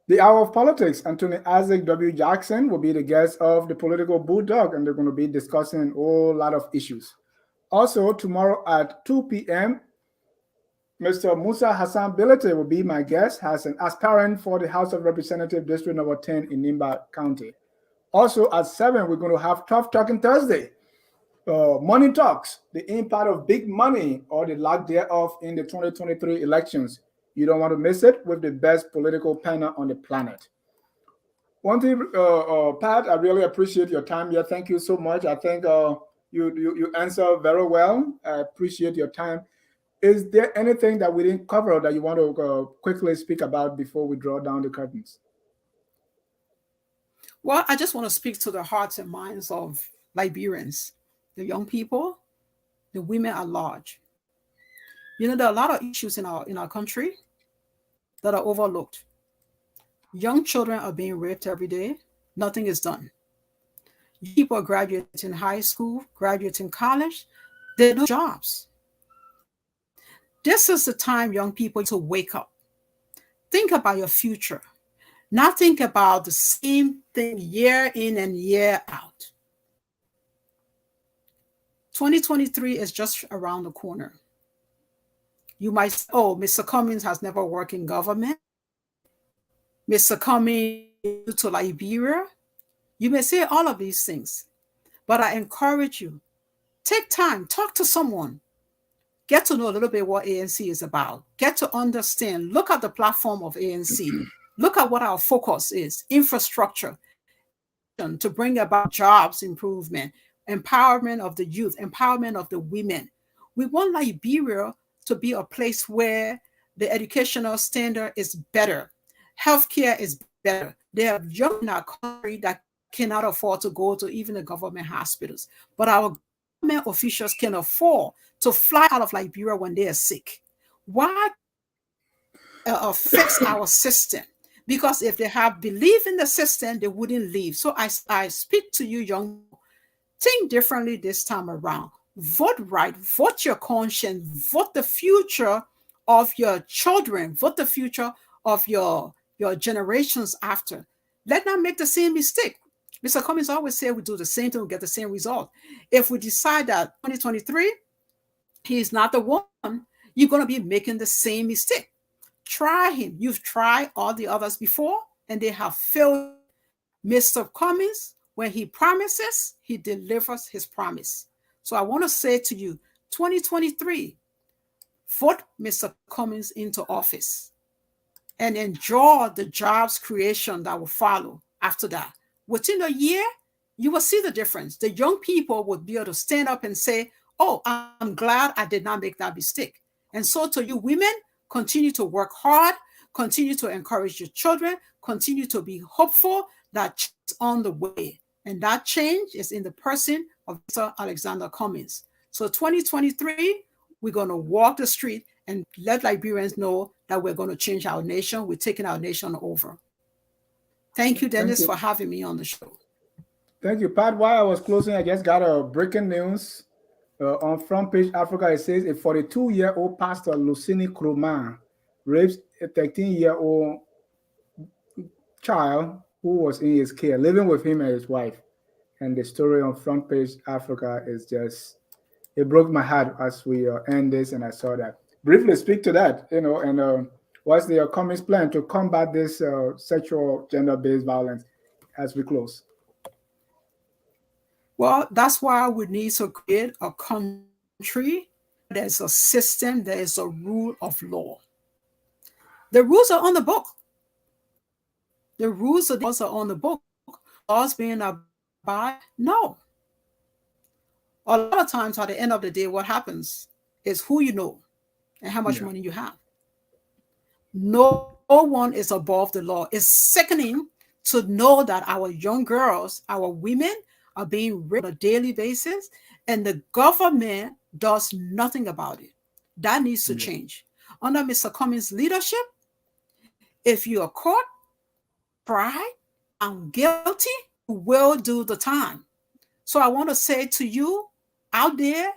the Hour of Politics. Anthony Isaac W. Jackson will be the guest of the Political Bulldog, and they're going to be discussing a whole lot of issues. Also, tomorrow at 2 p.m., Mr. Musa Hassan Bilete will be my guest, as an aspirant for the House of Representatives, District Number 10 in Nimba County. Also, at 7, we're going to have Tough Talking Thursday. Money talks, the impact of big money or the lack thereof in the 2023 elections. You don't want to miss it with the best political panel on the planet. One thing, Pat, I really appreciate your time here. Thank you so much. I think you answer very well. I appreciate your time. Is there anything that we didn't cover that you want to quickly speak about before we draw down the curtains? Well, I just want to speak to the hearts and minds of Liberians, the young people, the women at large. You know, there are a lot of issues in our country that are overlooked. Young children are being raped every day. Nothing is done. People are graduating high school, graduating college. There are no jobs. This is the time, young people, to wake up. Think about your future. Not think about the same thing year in and year out. 2023 is just around the corner. You might say, oh, Mr. Cummings has never worked in government. Mr. Cummings to Liberia. You may say all of these things, but I encourage you, take time, talk to someone. Get to know a little bit what ANC is about. Get to understand. Look at the platform of ANC. Look at what our focus is. Infrastructure to bring about jobs improvement, empowerment of the youth, empowerment of the women. We want Liberia to be a place where the educational standard is better. Healthcare is better. There are young in our country that cannot afford to go to even the government hospitals. But our government officials can afford to fly out of Liberia when they are sick. Why fix our system? Because if they have belief in the system, they wouldn't leave. So I speak to you, young, think differently this time around. Vote right, vote your conscience, vote the future of your children, vote the future of your generations after. Let not make the same mistake. Mr. Cummings always said we do the same thing, we get the same result. If we decide that 2023, he's not the one, you're going to be making the same mistake. Try him. You've tried all the others before, and they have failed. Mr. Cummings, when he promises, he delivers his promise. So I want to say to you, 2023, vote Mr. Cummings into office and enjoy the jobs creation that will follow after that. Within a year, you will see the difference. The young people would be able to stand up and say, oh, I'm glad I did not make that mistake. And so to you women, continue to work hard, continue to encourage your children, continue to be hopeful that change is on the way. And that change is in the person of Mr. Alexander Cummings. So 2023, we're going to walk the street and let Liberians know that we're going to change our nation. We're taking our nation over. Thank you, Dennis, for having me on the show. Thank you, Pat. While I was closing, I just got a breaking news. On Front Page Africa, it says a 42-year-old pastor, Lucini Kroman, rapes a 13-year-old child who was in his care, living with him and his wife. And the story on Front Page Africa is just, it broke my heart as we end this, and I saw that. Briefly speak to that, and what's the Cummings plan to combat this sexual gender-based violence as we close? Well, that's why we need to create a country. There's a system, there is a rule of law. The rules are on the book. The rules are on the book. Laws being abided? No. A lot of times at the end of the day, what happens is who you know and how much money you have. No one is above the law. It's sickening to know that our young girls, our women, are being raped on a daily basis, and the government does nothing about it. That needs to change. Under Mr. Cummings' leadership, if you are caught, tried, and guilty, you will do the time. So I want to say to you out there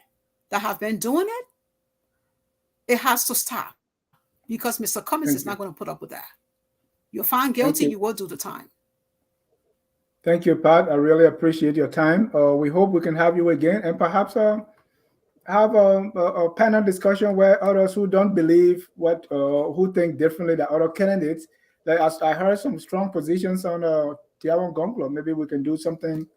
that have been doing it, it has to stop, because Mr. Cummings is not going to put up with that. You're found guilty, you will do the time. Thank you, Pat. I really appreciate your time. We hope we can have you again, and perhaps have a panel discussion where others who don't believe what, who think differently than other candidates. Like I heard some strong positions on Tiawan Gonglo. Maybe we can do something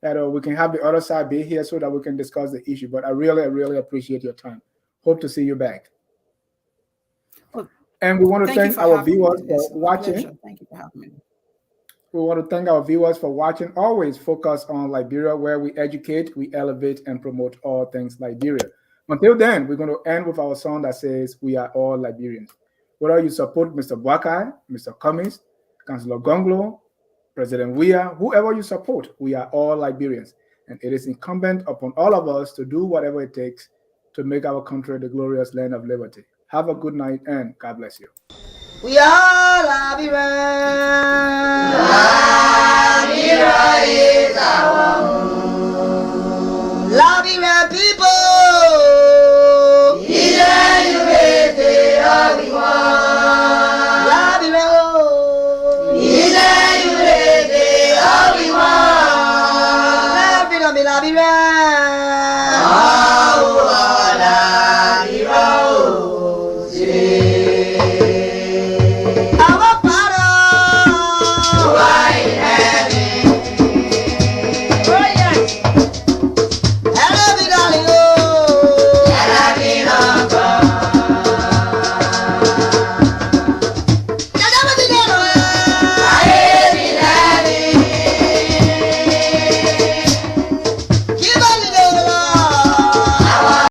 that we can have the other side be here so that we can discuss the issue. But I really appreciate your time. Hope to see you back. Well, and we want to thank our viewers for watching. Pleasure. Thank you for having me. We want to thank our viewers for watching. Always focus on Liberia, where we educate, we elevate, and promote all things Liberia. Until then, we're going to end with our song that says, "We are all Liberians." Whether you support Mr. Bwakai, Mr. Cummings, Councillor Gonglo, President Weah, whoever you support, we are all Liberians. And it is incumbent upon all of us to do whatever it takes to make our country the glorious land of liberty. Have a good night and God bless you. We are Liberians.